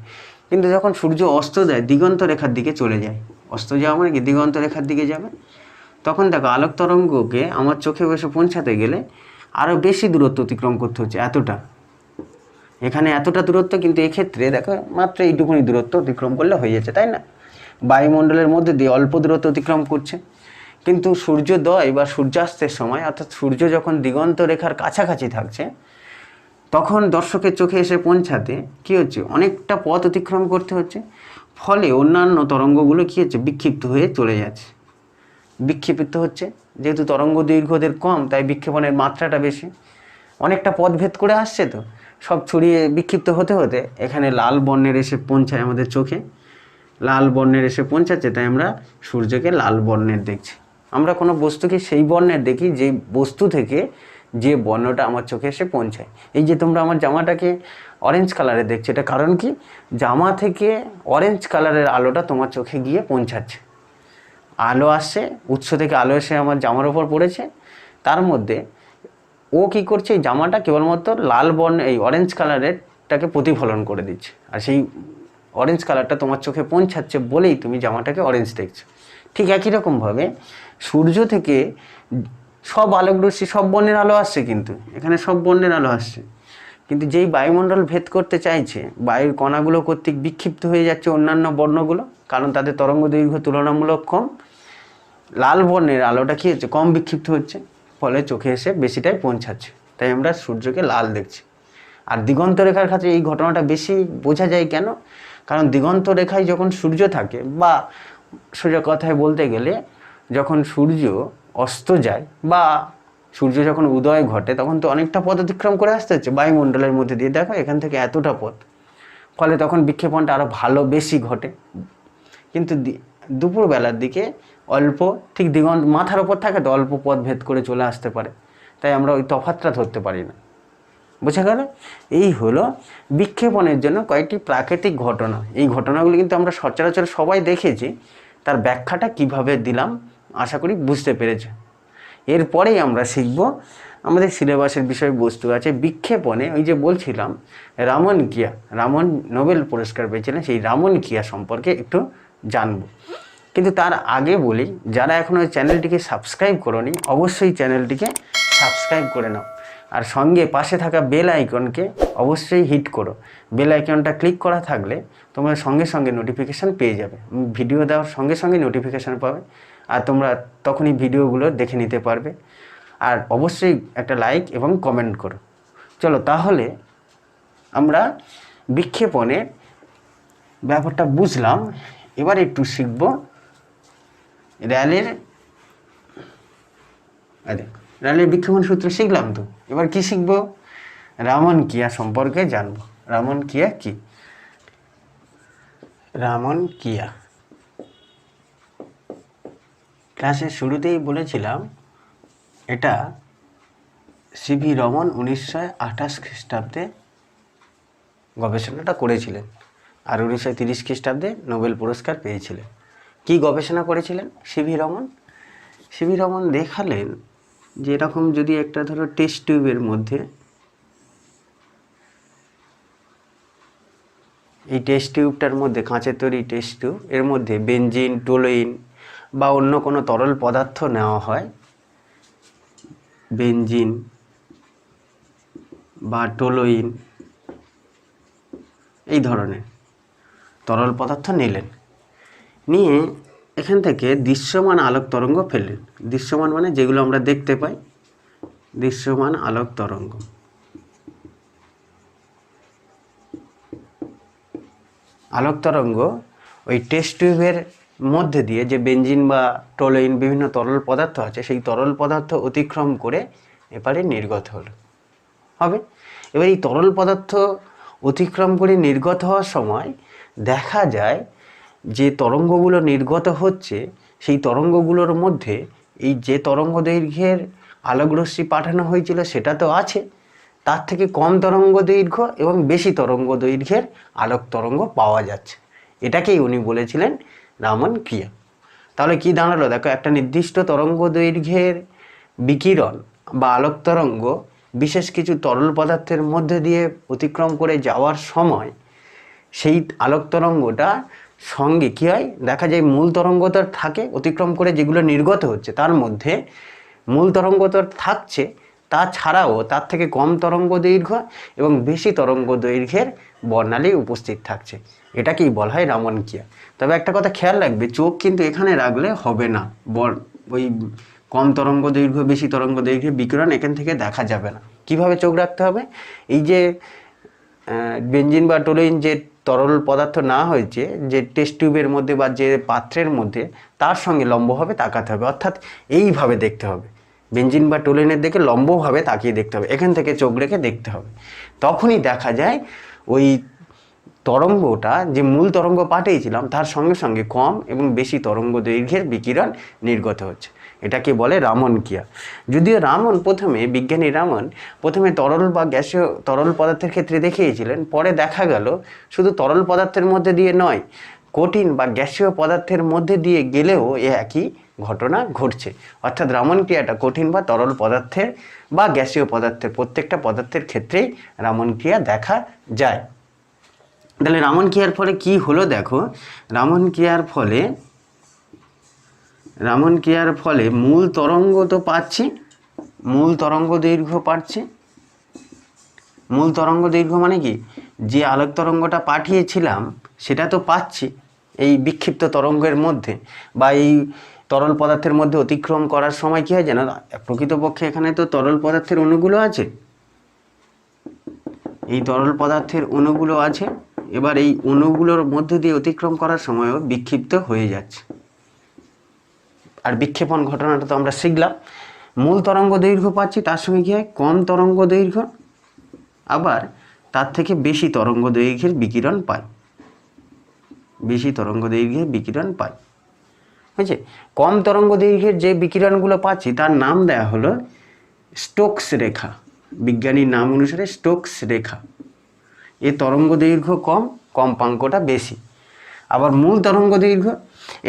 কিন্তু যখন সূর্য অস্ত যায়, দিগন্ত রেখার দিকে চলে যায়, অস্ত যাওয়া মানে কি দিগন্ত রেখার দিকে যাবে, তখন দেখো আলোক তরঙ্গকে আমার চোখে এসে পৌঁছাতে গেলে আরও বেশি দূরত্ব অতিক্রম করতে হচ্ছে, এতটা, এখানে এতটা দূরত্ব, কিন্তু এক্ষেত্রে দেখো মাত্র এইটুকুনি দূরত্ব অতিক্রম করলে হয়ে যাচ্ছে, তাই না? বায়ুমণ্ডলের মধ্যে দিয়ে অল্প দূরত্ব অতিক্রম করছে। কিন্তু সূর্যোদয় বা সূর্যাস্তের সময়, অর্থাৎ সূর্য যখন দিগন্ত রেখার কাছাকাছি থাকছে, তখন দর্শকের চোখে এসে পৌঁছাতে কী হচ্ছে, অনেকটা পথ অতিক্রম করতে হচ্ছে, ফলে অন্যান্য তরঙ্গগুলো কী হচ্ছে, বিক্ষিপ্ত হয়ে চলে যাচ্ছে, বিক্ষেপিত হচ্ছে। যেহেতু তরঙ্গ দৈর্ঘ্যদের কম, তাই বিক্ষেপণের মাত্রাটা বেশি, অনেকটা পথ ভেদ করে আসছে, তো সব ছড়িয়ে বিক্ষিপ্ত হতে হতে এখানে লাল বর্ণের এসে পৌঁছায় আমাদের চোখে, লাল বর্ণের এসে পৌঁছাচ্ছে, তাই আমরা সূর্যকে লাল বর্ণের দেখছি। আমরা কোনো বস্তুকে সেই বর্ণের দেখি যে বস্তু থেকে যে বর্ণটা আমার চোখে এসে পৌঁছায়। এই যে তোমরা আমার জামাটাকে অরেঞ্জ কালারে দেখছো, এটা কারণ কি, জামা থেকে অরেঞ্জ কালারের আলোটা তোমার চোখে গিয়ে পৌঁছাচ্ছে, আলো আসছে, উৎস থেকে আলো এসে আমার জামার ওপর পড়েছে, তার মধ্যে ও কি করছে, এই জামাটা কেবলমাত্র লাল বর্ণ, এই অরেঞ্জ কালারেরটাকে প্রতিফলন করে দিচ্ছে, আর সেই অরেঞ্জ কালারটা তোমার চোখে পৌঁছাচ্ছে বলেই তুমি জামাটাকে অরেঞ্জ দেখছো। ঠিক একই রকমভাবে সূর্য থেকে সব আলোকরশ্মি, সব বর্ণের আলো আসছে, কিন্তু এখানে সব বর্ণের আলো আসছে, কিন্তু যেই বায়ুমণ্ডল ভেদ করতে চাইছে, বায়ুর কণাগুলো কর্তৃক বিক্ষিপ্ত হয়ে যাচ্ছে অন্যান্য বর্ণগুলো, কারণ তাদের তরঙ্গ দৈর্ঘ্য তুলনামূলক কম, লাল বর্ণের আলোটা কী হচ্ছে, কম বিক্ষিপ্ত হচ্ছে, ফলে চোখে এসে বেশিটাই পৌঁছাচ্ছে, তাই আমরা সূর্যকে লাল দেখছি। আর দিগন্ত রেখার ক্ষেত্রে এই ঘটনাটা বেশি বোঝা যায় কেন, কারণ দিগন্ত রেখায় যখন সূর্য থাকে, বা সোজা কথায় বলতে গেলে যখন সূর্য অস্ত যায় বা সূর্য যখন উদয় ঘটে, তখন তো অনেকটা পথ অতিক্রম করে আসতে হচ্ছে বায়ুমণ্ডলের মধ্যে দিয়ে, দেখো এখান থেকে এতটা পথ, ফলে তখন বিক্ষেপণটা আরও ভালো বেশি ঘটে। কিন্তু দুপুরবেলার দিকে অল্প, ঠিক দিগন্ত মাথার ওপর থাকে তো অল্প পথ ভেদ করে চলে আসতে পারে, তাই আমরা ওই তফাৎটা ধরতে পারি না। বোঝা গেল? এই হলো বিক্ষেপণের জন্য কয়েকটি প্রাকৃতিক ঘটনা। এই ঘটনাগুলি কিন্তু আমরা সচরাচর সবাই দেখেছি, তার ব্যাখ্যাটা কিভাবে দিলাম আশা করি বুঝতে পেরেছে। এরপরেই আমরা শিখব, আমাদের সিলেবাসের বিষয়বস্তু আছে বিক্ষেপণে, ওই যে বলছিলাম রামন কিয়া, রামন নোবেল পুরস্কার পেয়েছিলেন, সেই রামন কিয়া সম্পর্কে একটু জানব। কিন্তু তার আগে বলি, যারা এখনও ওই চ্যানেলটিকে সাবস্ক্রাইব করোনি, অবশ্যই চ্যানেলটিকে সাবস্ক্রাইব করে নাও, আর সঙ্গে পাশে থাকা বেল আইকনকে অবশ্যই হিট করো। বেল আইকনটা ক্লিক করা থাকলে তোমরা সঙ্গে সঙ্গে নোটিফিকেশান পেয়ে যাবে, ভিডিও দেওয়ার সঙ্গে সঙ্গে নোটিফিকেশান পাবে, আর তোমরা তখনই ভিডিওগুলো দেখে নিতে পারবে। আর অবশ্যই একটা লাইক এবং কমেন্ট করো। চলো তাহলে আমরা বিক্ষেপণের ব্যাপারটা বুঝলাম, এবার একটু শিখব র্যালের বিক্ষেপণ সূত্র শিখলাম তো, এবার কি শিখব? রামন ক্রিয়া সম্পর্কে জানবো। রামন ক্রিয়া কি? রামন ক্রিয়া ক্লাসের শুরুতেই বলেছিলাম, এটা সিভি রমন 1928 খ্রিস্টাব্দে গবেষণাটা করেছিলেন, আর 1930 খ্রিস্টাব্দে নোবেল পুরস্কার পেয়েছিলেন। কি গবেষণা করেছিলেন সিভি রমন? সিভি রমন দেখালেন যে এরকম যদি একটা ধরো টেস্ট টিউবের মধ্যে, এই টেস্ট টিউবটার মধ্যে, কাঁচের তৈরি টেস্ট টিউব, এর মধ্যে বেনজিন, টোলুইন বা অন্য কোনো তরল পদার্থ নেওয়া হয়, বেনজিন বা টোলুইন এই ধরনের তরল পদার্থ নিলেন, নিয়ে এখান থেকে দৃশ্যমান আলোক তরঙ্গ ফেললেন। দৃশ্যমান মানে যেগুলো আমরা দেখতে পাই, দৃশ্যমান আলোক তরঙ্গ। আলোক তরঙ্গ ওই টেস্ট টিউবের মধ্যে দিয়ে যে বেনজিন বা টোলুইন বিভিন্ন তরল পদার্থ আছে, সেই তরল পদার্থ অতিক্রম করে এপারে নির্গত হবে। এবার এই তরল পদার্থ অতিক্রম করে নির্গত হওয়ার সময় দেখা যায় যে তরঙ্গগুলো নির্গত হচ্ছে, সেই তরঙ্গগুলোর মধ্যে এই যে তরঙ্গ দৈর্ঘ্যের আলোকরশ্মি পাঠানো হয়েছিল সেটা তো আছে, তার থেকে কম তরঙ্গ দৈর্ঘ্য এবং বেশি তরঙ্গ দৈর্ঘ্যের আলোক তরঙ্গ পাওয়া যাচ্ছে। এটাকেই উনি বলেছিলেন রামন ক্রিয়া। তাহলে কি দাঁড়ালো? দেখো, একটা নির্দিষ্ট তরঙ্গ দৈর্ঘ্যের বিকিরণ বা আলোক তরঙ্গ বিশেষ কিছু তরল পদার্থের মধ্যে দিয়ে অতিক্রম করে যাওয়ার সময় সেই আলোক তরঙ্গটা সঙ্গে কী হয়, দেখা যায় মূল তরঙ্গতর থাকে, অতিক্রম করে যেগুলো নির্গত হচ্ছে তার মধ্যে মূল তরঙ্গতর থাকছে, তাছাড়াও তার থেকে কম তরঙ্গ দৈর্ঘ্য এবং বেশি তরঙ্গ দৈর্ঘ্যের বর্ণালী উপস্থিত থাকছে। এটাকেই বলা হয় রামন ক্রিয়া। তবে একটা কথা খেয়াল রাখবে, চোখ কিন্তু এখানে রাখলে হবে না, ওই কম তরঙ্গ দৈর্ঘ্য বেশি তরঙ্গ দৈর্ঘ্যের বিকিরণ এখান থেকে দেখা যাবে না। কিভাবে চোখ রাখতে হবে? এই যে বেনজিন বা টোলুইন যে তরল পদার্থ না হয়েছে, যে টেস্ট টিউবের মধ্যে বা যে পাত্রের মধ্যে, তার সঙ্গে লম্বভাবে তাকাতে হবে, অর্থাৎ এইভাবে দেখতে হবে। বেনজিন বা টোলুইনের দিকে লম্বভাবে তাকিয়ে দেখতে হবে, এখান থেকে চোখ রেখে দেখতে হবে। তখনই দেখা যায় ওই তরঙ্গটা, যে মূল তরঙ্গ পাঠিয়েছিলাম তার সঙ্গে সঙ্গে কম এবং বেশি তরঙ্গ দৈর্ঘ্যের বিকিরণ নির্গত হচ্ছে। এটাকে বলে রামন ক্রিয়া। যদিও বিজ্ঞানী রামন প্রথমে তরল বা গ্যাসীয় তরল পদার্থের ক্ষেত্রে দেখিয়েছিলেন, পরে দেখা গেল শুধু তরল পদার্থের মধ্যে দিয়ে নয়, কঠিন বা গ্যাসীয় পদার্থের মধ্যে দিয়ে গেলেও এ একই ঘটনা ঘটছে। অর্থাৎ রামন ক্রিয়াটা কঠিন বা তরল পদার্থের বা গ্যাসীয় পদার্থের প্রত্যেকটা পদার্থের ক্ষেত্রেই রামন ক্রিয়া দেখা যায়। তাহলে রামন ক্রিয়ার ফলে কি হলো? দেখো, রামন ক্রিয়ার ফলে মূল তরঙ্গ তো পাচ্ছি, মূল তরঙ্গ দৈর্ঘ্য পাচ্ছি। মূল তরঙ্গ দৈর্ঘ্য মানে কি, যে আলোক তরঙ্গটা পাঠিয়েছিলাম সেটা তো পাচ্ছি এই বিক্ষিপ্ত তরঙ্গের মধ্যে বা এই তরল পদার্থের মধ্যে অতিক্রম করার সময় কী হয় জানো? প্রকৃতপক্ষে এখানে তো তরল পদার্থের অণুগুলো আছে, এই তরল পদার্থের অণুগুলো আছে। এবার এই অণুগুলোর মধ্যে দিয়ে অতিক্রম করার সময়ও বিক্ষিপ্ত হয়ে যাচ্ছে। আর বিক্ষেপণ ঘটনাটা তো আমরা শিখলাম। মূল তরঙ্গ দৈর্ঘ্য পাচ্ছি, তার সঙ্গে কী হয়, কম তরঙ্গ দৈর্ঘ্য আবার তার থেকে বেশি তরঙ্গ দৈর্ঘ্যের বিকিরণ পাই, বেশি তরঙ্গ দৈর্ঘ্যের বিকিরণ পাই। বুঝছে? কম তরঙ্গ দৈর্ঘ্যের যে বিকিরণগুলো পাচ্ছি তার নাম দেয়া হলো স্টোকস রেখা। বিজ্ঞানীর নাম অনুসারে স্টোকস রেখা। এ তরঙ্গ দৈর্ঘ্য কম, কম্পাঙ্কটা বেশি। আবার মূল তরঙ্গ দৈর্ঘ্য,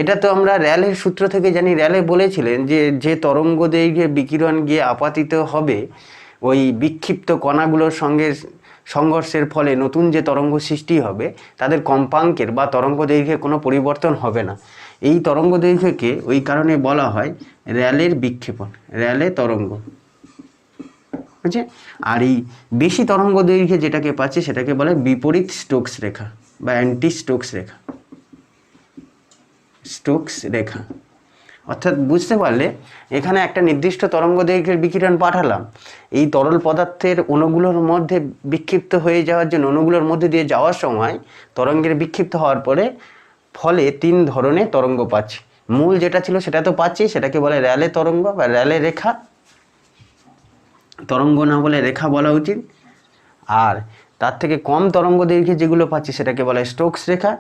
এটা তো আমরা র্যালের সূত্র থেকে জানি। র্যালে বলেছিলেন যে যে তরঙ্গ দৈর্ঘ্যে বিকিরণ গিয়ে আপাতিত হবে, ওই বিক্ষিপ্ত কণাগুলোর সঙ্গে সংঘর্ষের ফলে নতুন যে তরঙ্গ সৃষ্টি হবে তাদের কম্পাঙ্কের বা তরঙ্গ দৈর্ঘ্যে কোনো পরিবর্তন হবে না। এই তরঙ্গ দৈর্ঘ্যকে ওই কারণে বলা হয় র্যালের বিক্ষেপণ, র্যালে তরঙ্গ। বুঝছে? আর এই বেশি তরঙ্গ দৈর্ঘ্যে যেটাকে পাচ্ছি সেটাকে বলে বিপরীত স্টোকস রেখা বা অ্যান্টি স্টোকস রেখা। স্টোকস রেখা অর্থাৎ বুঝতে পারলে এখানে একটা নির্দিষ্ট তরঙ্গ দৈর্ঘ্যের বিকিরণ পাঠালাম, এই তরল পদার্থের অণুগুলোর মধ্যে বিক্ষিপ্ত হয়ে যাওয়ার জন্য অণুগুলোর মধ্যে দিয়ে যাওয়ার সময় তরঙ্গের বিক্ষিপ্ত হওয়ার পরে ফলে 3 ধরনের তরঙ্গ পাচ্ছি। মূল যেটা ছিল সেটা তো পাচ্ছি, সেটাকে বলে র্যালে তরঙ্গ বা র্যালে রেখা, তরঙ্গ না বলে রেখা বলা উচিত। আর তার থেকে কম তরঙ্গ দৈর্ঘ্যে যেগুলো পাচ্ছি সেটাকে বলা হয় স্টোকস রেখা,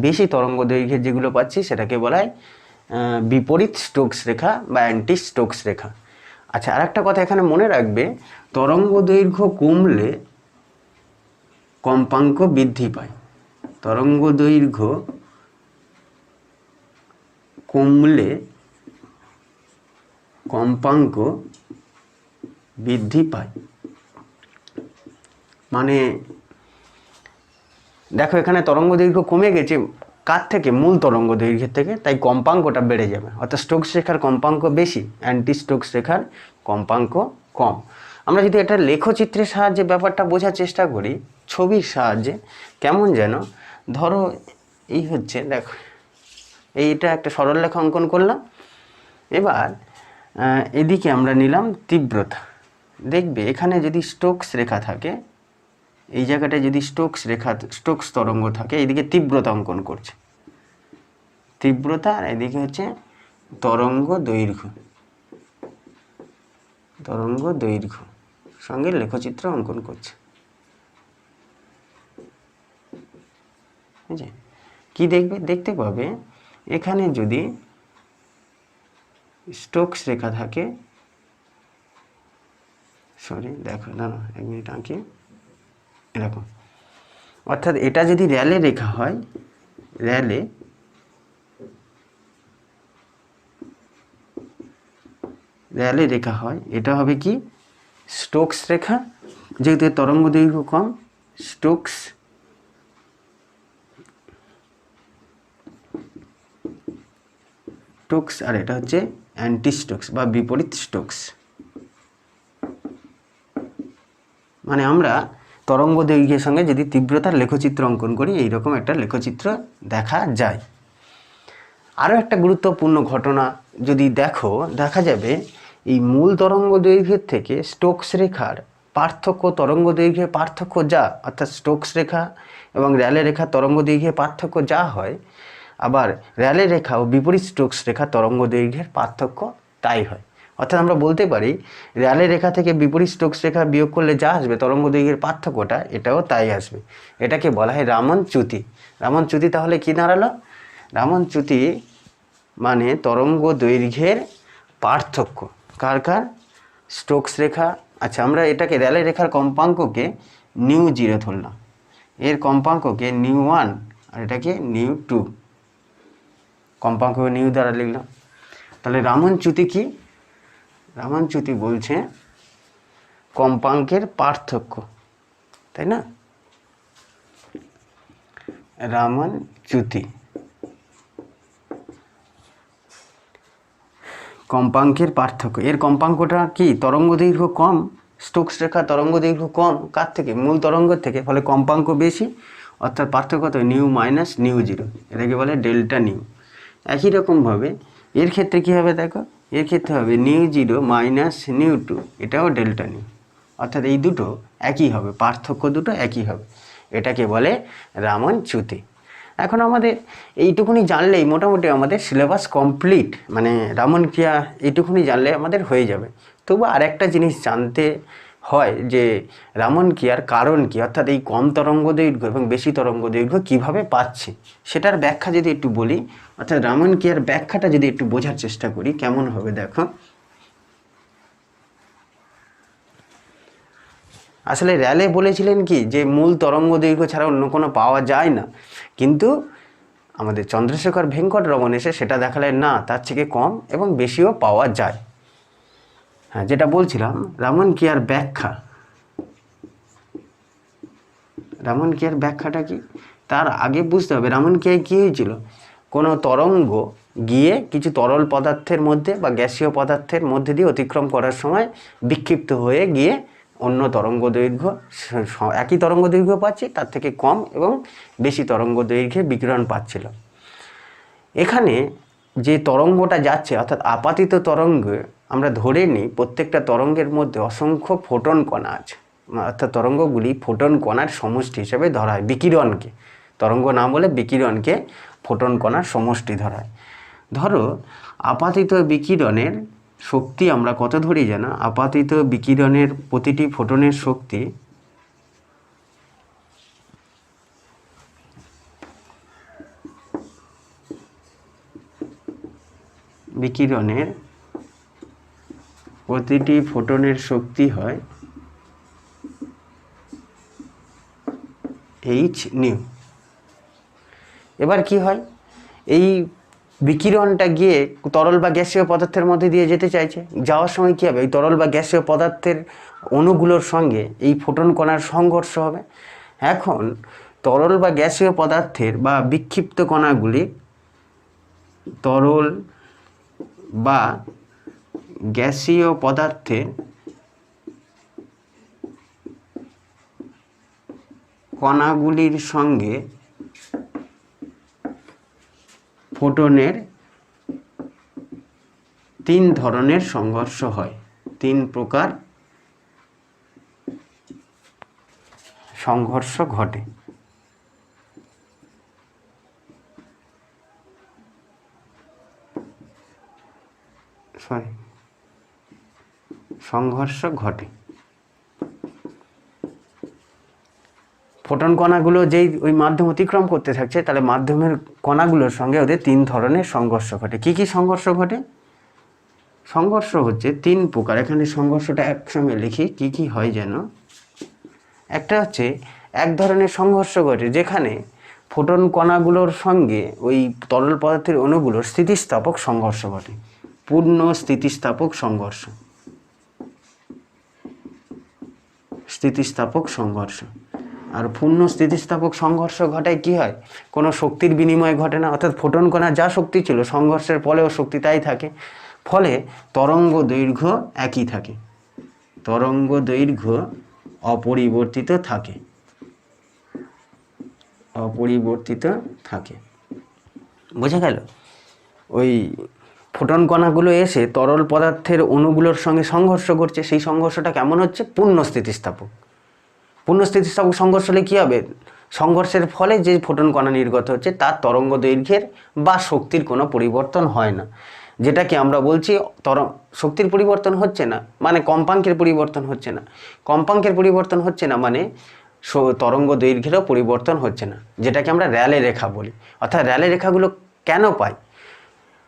বেশি তরঙ্গ দৈর্ঘ্যে যেগুলো পাচ্ছি সেটাকে বলা হয় বিপরীত স্টোকস রেখা বা অ্যান্টি স্টোকস রেখা। আচ্ছা, আর একটা কথা এখানে মনে রাখবে, তরঙ্গ দৈর্ঘ্য কমলে কম্পাঙ্ক বৃদ্ধি পায়। তরঙ্গ দৈর্ঘ্য কমলে কম্পাঙ্ক বৃদ্ধি পায়। মানে দেখো এখানে তরঙ্গ দৈর্ঘ্য কমে গেছে কার থেকে? মূল তরঙ্গ দৈর্ঘ্যের থেকে, তাই কম্পাঙ্কটা বেড়ে যাবে। অর্থাৎ স্টোকস রেখার কম্পাঙ্ক বেশি, অ্যান্টি স্টোকস রেখার কম্পাঙ্ক কম। আমরা যদি এটা লেখচিত্রের সাহায্যে ব্যাপারটা বোঝার চেষ্টা করি, ছবির সাহায্যে, কেমন যেন ধরো এই হচ্ছে, দেখো এইটা একটা সরলরেখা অঙ্কন করলাম। এবার এদিকে আমরা নিলাম তীব্রতা। দেখবে এখানে যদি স্টোকস রেখা থাকে, এই জায়গাটায় যদি স্টোকস তরঙ্গ থাকে, এইদিকে তীব্রতা অঙ্কন করছে, তীব্রতা, আর এদিকে হচ্ছে তরঙ্গ দৈর্ঘ্য সঙ্গে লেখচিত্র অঙ্কন করছে। বুঝছে? কি দেখতে পাবে এখানে যদি স্টোকস রেখা থাকে, দেখো না, 1 মিনিট আঁকি, এরকম। অর্থাৎ এটা যদি র্যালে রেখা হয়, র্যালে রেখা হয়, এটা হবে কি? স্টোকস রেখা, যেহেতু তরঙ্গ দৈর্ঘ্য কম, স্টোকস আর এটা হচ্ছে অ্যান্টি স্টোকস বা বিপরীত স্টোকস। মানে আমরা তরঙ্গ দৈর্ঘ্যের সঙ্গে যদি তীব্রতার লেখচিত্র অঙ্কন করি, এইরকম একটা লেখচিত্র দেখা যায়। আরও একটা গুরুত্বপূর্ণ ঘটনা যদি দেখা যাবে এই মূল তরঙ্গ দৈর্ঘ্যের থেকে স্টোকস রেখার পার্থক্য, তরঙ্গ দৈর্ঘ্যের পার্থক্য যা, অর্থাৎ স্টোকস রেখা এবং র্যালে রেখা তরঙ্গ দৈর্ঘ্যের পার্থক্য যা হয়, আবার র্যালে রেখা ও বিপরীত স্টোকস রেখা তরঙ্গ দৈর্ঘ্যের পার্থক্য তাই হয়। অর্থাৎ আমরা বলতে পারি র্যালে রেখা থেকে বিপরীত স্টোকস রেখা বিয়োগ করলে যা আসবে তরঙ্গ দৈর্ঘ্যের পার্থক্যটা, এটাও তাই আসবে। এটাকে বলা হয় রামন চ্যুতি। রামন চ্যুতি তাহলে কি দাঁড়ালো? রামন চ্যুতি মানে তরঙ্গ দৈর্ঘ্যের পার্থক্য কার? স্টোকস রেখা। আচ্ছা, আমরা এটাকে র্যালে রেখার কম্পাঙ্ককে μ0 ধরলাম, এর কম্পাঙ্ককে μ1 আর এটাকে μ2, কম্পাঙ্ক নিউ দ্বারা লিখলাম। তাহলে রামন চ্যুতি কি? রামন চ্যুতি বলছে কম্পাঙ্কের পার্থক্য, তাই না? রামন চ্যুতি কম্পাঙ্কের পার্থক্য, এর কম্পাঙ্কটা কি? তরঙ্গ দৈর্ঘ্য কম, স্টোকস রেখা তরঙ্গ দৈর্ঘ্য কম কার থেকে? মূল তরঙ্গের থেকে, ফলে কম্পাঙ্ক বেশি, অর্থাৎ পার্থক্য তো নিউ মাইনাস μ0, এটাকে বলে ডেল্টা নিউ। একই রকমভাবে এর ক্ষেত্রে কী হবে দেখো, এর ক্ষেত্রে হবে μ0 মাইনাস μ2, এটাও ডেল্টা নিউ, অর্থাৎ এই দুটো একই হবে, পার্থক্য দুটো একই হবে। এটাকে বলে রামন চ্যুতি। এখন আমাদের এইটুকুনি জানলেই মোটামুটি আমাদের সিলেবাস কমপ্লিট, মানে রামন ক্রিয়া এইটুকুনি জানলে আমাদের হয়ে যাবে। তবু আর একটা জিনিস জানতে হয় যে রামন ক্রিয়ার কারণ কি, অর্থাৎ এই কম তরঙ্গ দৈর্ঘ্য এবং বেশি তরঙ্গ দৈর্ঘ্য কীভাবে পাচ্ছি সেটার ব্যাখ্যা যদি একটু বলি, অর্থাৎ রামন ক্রিয়ার ব্যাখ্যাটা যদি একটু বোঝার চেষ্টা করি, কেমন হবে দেখো। আসলে র্যালে বলেছিলেন কি যে মূল তরঙ্গ দৈর্ঘ্য ছাড়া অন্য কোনো পাওয়া যায় না, কিন্তু আমাদের চন্দ্রশেখর ভেঙ্কটরমন এসে সেটা দেখালেন না, তার থেকে কম এবং বেশিও পাওয়া যায়। হ্যাঁ, যেটা বলছিলাম রামন ক্রিয়ার ব্যাখ্যা, রামন ক্রিয়ার ব্যাখ্যাটা কি তার আগে বুঝতে হবে রামন ক্রিয়ায় কী হয়েছিল। কোনো তরঙ্গ গিয়ে কিছু তরল পদার্থের মধ্যে বা গ্যাসীয় পদার্থের মধ্যে দিয়ে অতিক্রম করার সময় বিক্ষিপ্ত হয়ে গিয়ে অন্য তরঙ্গ দৈর্ঘ্য একই তরঙ্গ দৈর্ঘ্য পাচ্ছি, তার থেকে কম এবং বেশি তরঙ্গ দৈর্ঘ্যে বিকিরণ পাচ্ছিল। এখানে যে তরঙ্গটা যাচ্ছে অর্থাৎ আপাতিত তরঙ্গে আমরা ধরে নিই প্রত্যেকটা তরঙ্গের মধ্যে অসংখ্য ফোটন কণা আছে, অর্থাৎ তরঙ্গগুলি ফোটন কণার সমষ্টি হিসেবে ধরা হয়। বিকিরণকে তরঙ্গ না বলে বিকিরণকে ফোটন কণার সমষ্টি ধরা হয়। ধরো আপাতিত বিকিরণের শক্তি আমরা কত ধরি জানো? আপাতিত বিকিরণের প্রতিটি ফোটনের শক্তি বিকিরণের প্রতিটি ফোটনের শক্তি হয় এইচ নিউ। এবার কি হয়, এই বিকিরণটা গিয়ে তরল বা গ্যাসীয় পদার্থের মধ্যে দিয়ে যেতে চাইছে, যাওয়ার সময় কী হবে, এই তরল বা গ্যাসীয় পদার্থের অণুগুলোর সঙ্গে এই ফোটন কণার সংঘর্ষ হবে। এখন তরল বা গ্যাসীয় পদার্থের বা বিক্ষিপ্ত কণাগুলি তরল বা গ্যাসীয় পদার্থের কণাগুলির সঙ্গে ফোটনের 3 ধরনের সংঘর্ষ হয়, 3 প্রকার সংঘর্ষ ঘটে। সংঘর্ষ ঘটে। ফোটন কণাগুলো যেই ওই মাধ্যম অতিক্রম করতে থাকছে, তাহলে মাধ্যমের কণাগুলোর সঙ্গে ওদের 3 ধরনের সংঘর্ষ ঘটে। কি কি সংঘর্ষ ঘটে? সংঘর্ষ হচ্ছে 3 প্রকার। এখানে সংঘর্ষটা একসঙ্গে লিখি, কি কি হয় যেন। একটা হচ্ছে এক ধরনের সংঘর্ষ ঘটে যেখানে ফোটন কণাগুলোর সঙ্গে ওই তরল পদার্থের অণুগুলোর স্থিতিস্থাপক সংঘর্ষ ঘটে, পূর্ণ স্থিতিস্থাপক সংঘর্ষ। স্থিতিস্থাপক সংঘর্ষ। আর পূর্ণ স্থিতিস্থাপক সংঘর্ষ ঘটায় কি হয়, কোনো শক্তির বিনিময় ঘটে না, অর্থাৎ ফোটন কণার যা শক্তি ছিল সংঘর্ষের ফলেও শক্তি তাই থাকে, ফলে তরঙ্গ দৈর্ঘ্য একই থাকে, তরঙ্গ দৈর্ঘ্য অপরিবর্তিত থাকে, অপরিবর্তিত থাকে। বোঝা গেল? ওই ফোটন কণাগুলো এসে তরল পদার্থের অণুগুলোর সঙ্গে সংঘর্ষ করছে, সেই সংঘর্ষটা কেমন হচ্ছে? পূর্ণ স্থিতিস্থাপক। পূর্ণ স্থিতিস্থাপক সংঘর্ষ হলে কী হবে, সংঘর্ষের ফলে যে ফোটন কণা নির্গত হচ্ছে তার তরঙ্গ দৈর্ঘ্যের বা শক্তির কোনো পরিবর্তন হয় না, যেটাকে আমরা বলছি শক্তির পরিবর্তন হচ্ছে না মানে কম্পাঙ্কের পরিবর্তন হচ্ছে না। কম্পাঙ্কের পরিবর্তন হচ্ছে না মানে তরঙ্গ দৈর্ঘ্যেরও পরিবর্তন হচ্ছে না, যেটাকে আমরা র্যালে রেখা বলি। অর্থাৎ র্যালে রেখাগুলো কেন পাই?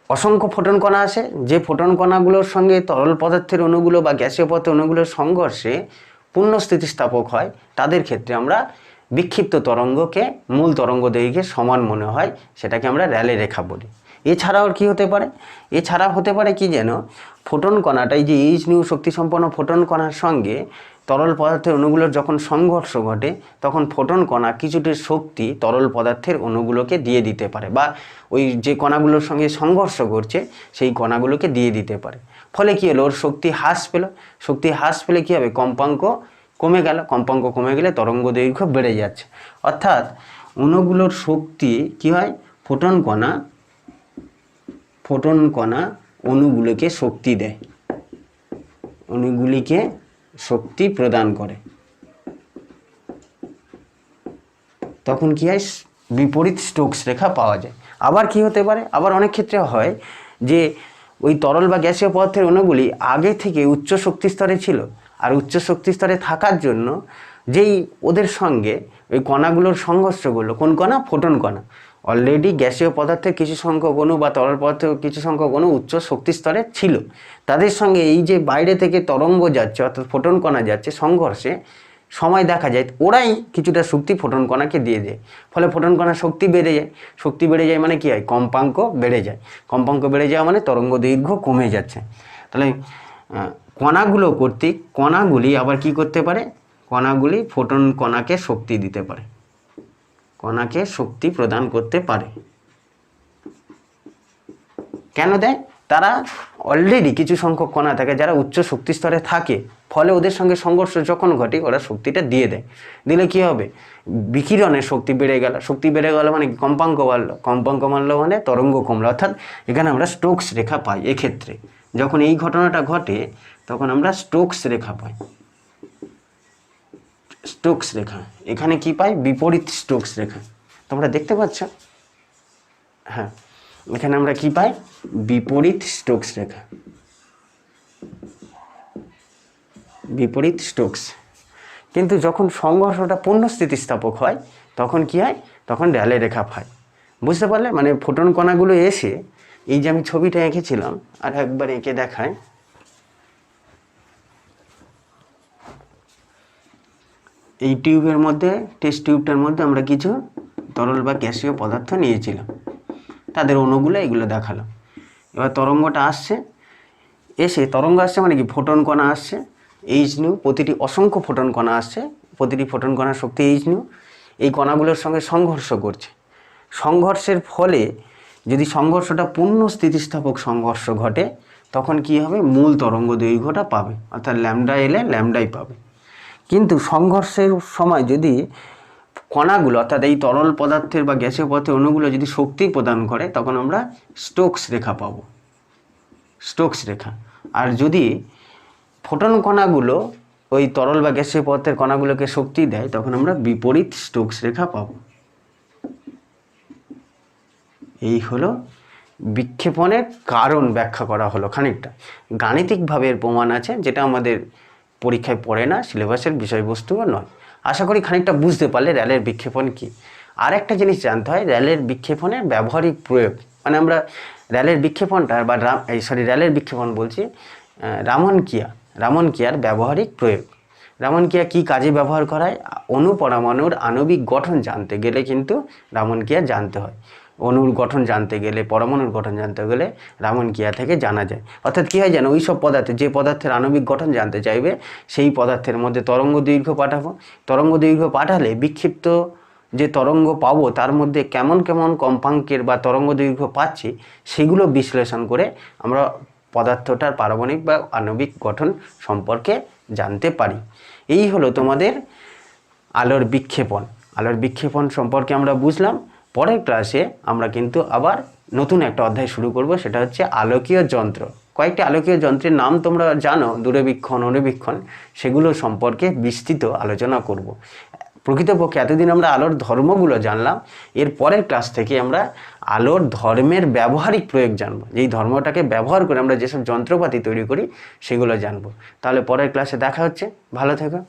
অসংখ্য ফোটন কণা আসে, যে ফোটন কণাগুলোর সঙ্গে তরল পদার্থের অণুগুলো বা গ্যাসীয় পদার্থের অণুগুলোর সংঘর্ষে পূর্ণ স্থিতিস্থাপক হয়, তাদের ক্ষেত্রে আমরা বিক্ষিপ্ত তরঙ্গকে মূল তরঙ্গ দৈর্ঘ্যের সমান মনে হয়, সেটাকে আমরা র্যালে রেখা বলি। এছাড়াও কি হতে পারে? এছাড়া হতে পারে কি যেন, ফোটন কণাটাই যে এইচ নিউ শক্তিসম্পন্ন ফোটন কণার সঙ্গে তরল পদার্থের অণুগুলোর যখন সংঘর্ষ ঘটে, তখন ফোটন কণা কিছুটা শক্তি তরল পদার্থের অণুগুলোকে দিয়ে দিতে পারে, বা ওই যে কণাগুলোর সঙ্গে সংঘর্ষ করছে সেই কণাগুলোকে দিয়ে দিতে পারে। ফলে কী হলো, ওর শক্তি হ্রাস পেল। শক্তি হ্রাস পেলে কী হবে, কম্পাঙ্ক কমে গেল। কম্পাঙ্ক কমে গেলে তরঙ্গ দৈর্ঘ্য বেড়ে যাচ্ছে। অর্থাৎ অণুগুলোর শক্তি কী হয়, ফোটন কণা অণুগুলোকে শক্তি দেয়, অণুগুলিকে শক্তি প্রদান করে। তখন কি হয়, বিপরীত স্টোকস রেখা পাওয়া যায়। আবার কি হতে পারে, আবার অনেক ক্ষেত্রে হয় যে ওই তরল বা গ্যাসীয় পদার্থের অণুগুলি আগে থেকে উচ্চ শক্তি স্তরে ছিল, আর উচ্চ শক্তি স্তরে থাকার জন্য যেই ওদের সঙ্গে ওই কণাগুলোর সংঘর্ষগুলো, কোন কণা, ফোটন কণা, অলরেডি গ্যাসীয় পদার্থের কিছু সংখ্যক অণু বা তরল পদার্থের কিছু সংখ্যক অণু উচ্চ শক্তি স্তরে ছিল, তাদের সঙ্গে এই যে বাইরে থেকে তরঙ্গ যাচ্ছে অর্থাৎ ফোটন কণা যাচ্ছে সংঘর্ষে, সময় দেখা যায় ওরাই কিছুটা শক্তি ফোটন কণাকে দিয়ে দেয়। ফলে ফোটন কণার শক্তি বেড়ে যায়। শক্তি বেড়ে যায় মানে কি হয়, কম্পাঙ্ক বেড়ে যায়। কম্পাঙ্ক বেড়ে যাওয়া মানে তরঙ্গ দৈর্ঘ্য কমে যাচ্ছে। তাহলে কণাগুলো কর্তৃক কণাগুলি আবার কি করতে পারে, কণাগুলি ফোটন কণাকে শক্তি দিতে পারে, কণাকে শক্তি প্রদান করতে পারে। কেন দেয়? তারা অলরেডি কিছু সংখ্যক কণা থাকে যারা উচ্চ শক্তি স্তরে থাকে, ফলে ওদের সঙ্গে সংঘর্ষ যখন ঘটে ওরা শক্তিটা দিয়ে দেয়, দিলে কী হবে, বিকিরণের শক্তি বেড়ে গেল, শক্তি বেড়ে গেল মানে কম্পাঙ্ক বাড়লো, কম্পাঙ্ক বাড়লো মানে তরঙ্গ কমলো, অর্থাৎ এখানে আমরা স্টোকস রেখা পাই। এক্ষেত্রে যখন এই ঘটনাটা ঘটে তখন আমরা স্টোকস রেখা পাই, স্টোকস রেখা। এখানে কি পাই, বিপরীত স্টোকস রেখা, তোমরা দেখতে পাচ্ছ, হ্যাঁ এখানে আমরা কি পাই, বিপরীত স্টোকস রেখা, বিপরীত স্টোকস। কিন্তু যখন সংঘর্ষটা পূর্ণ স্থিতিস্থাপক হয় তখন কি হয়, তখন র্যালে রেখা পাই। বুঝতে পারলে, মানে ফোটন কণাগুলো এসে, এই যে আমি ছবিটা এঁকেছিলাম আর একবার এঁকে দেখাই, এই টিউবের মধ্যে, টেস্ট টিউবটার মধ্যে আমরা কিছু তরল বা গ্যাসীয় পদার্থ নিয়েছিলাম, তাদের অণুগুলো এগুলো দেখালাম। এবার তরঙ্গটা আসছে, এসে তরঙ্গ আসছে মানে কি, ফোটন কণা আসছে এইচ নিউ, প্রতিটি অসংখ্য ফোটন কণা আসছে, প্রতিটি ফোটন কণার শক্তি এইচ নিউ, এই কণাগুলোর সঙ্গে সংঘর্ষ করছে। সংঘর্ষের ফলে যদি সংঘর্ষটা পূর্ণ স্থিতিস্থাপক সংঘর্ষ ঘটে তখন কি হবে, মূল তরঙ্গ দৈর্ঘ্যটা পাবে, অর্থাৎ ল্যামডা এলে ল্যামডাই পাবে। কিন্তু সংঘর্ষের সময় যদি কণাগুলো, অর্থাৎ এই তরল পদার্থের বা গ্যাসীয় পদার্থের অণুগুলো যদি শক্তি প্রদান করে তখন আমরা স্টোকস রেখা পাবো, স্টোকস রেখা। আর যদি ফোটন কণাগুলো ওই তরল বা গ্যাসীয় পদার্থের কণাগুলোকে শক্তি দেয় তখন আমরা বিপরীত স্টোকস রেখা পাবো। এই হলো বিক্ষেপণের কারণ ব্যাখ্যা করা হলো খানিকটা। গাণিতিকভাবে এর প্রমাণ আছে, যেটা আমাদের পরীক্ষায় পড়ে না, সিলেবাসের বিষয়বস্তুও নয়। আশা করি খানিকটা বুঝতে পারলে র্যালের বিক্ষেপণ কী। আর একটা জিনিস জানতে হয়, র্যালের বিক্ষেপণের ব্যবহারিক প্রয়োগ, মানে আমরা র্যালের বিক্ষেপণটা বা র্যালের বিক্ষেপণ বলছি, রামন কিয়ার ব্যবহারিক প্রয়োগ। রামন কিয়া কী কাজে ব্যবহার করায়, অণু পরমাণুর আণবিক গঠন জানতে গেলে কিন্তু রামন কিয়া জানতে হয়। অণুর গঠন জানতে গেলে, পরমাণুর গঠন জানতে গেলে রামন কিয়া থেকে জানা যায়। অর্থাৎ কী হয় যেন, ওই সব পদার্থে, যে পদার্থের আণবিক গঠন জানতে চাইবে সেই পদার্থের মধ্যে তরঙ্গ দৈর্ঘ্য পাঠাবো, তরঙ্গ দৈর্ঘ্য পাঠালে বিক্ষিপ্ত যে তরঙ্গ পাবো তার মধ্যে কেমন কেমন কম্পাঙ্কের বা তরঙ্গ দৈর্ঘ্য পাচ্ছি সেগুলো বিশ্লেষণ করে আমরা পদার্থটার পারমাণবিক বা আণবিক গঠন সম্পর্কে জানতে পারি। এই হলো তোমাদের আলোর বিক্ষেপণ। আলোর বিক্ষেপণ সম্পর্কে আমরা বুঝলাম। পরের ক্লাসে আমরা কিন্তু আবার নতুন একটা অধ্যায় শুরু করব, সেটা হচ্ছে আলোকীয় যন্ত্র। কয়েকটি আলোকীয় যন্ত্রের নাম তোমরা জানো, দূরবীক্ষণ, অণুবীক্ষণ, সেগুলো সম্পর্কে বিস্তৃত আলোচনা করব। প্রকৃতপক্ষে এতদিন আমরা আলোর ধর্মগুলো জানলাম, এর পরের ক্লাস থেকে আমরা আলোর ধর্মের ব্যবহারিক প্রয়োগ জানব, যেই ধর্মটাকে ব্যবহার করে আমরা যেসব যন্ত্রপাতি তৈরি করি সেগুলো জানব। তাহলে পরের ক্লাসে দেখা হচ্ছে, ভালো থেকো।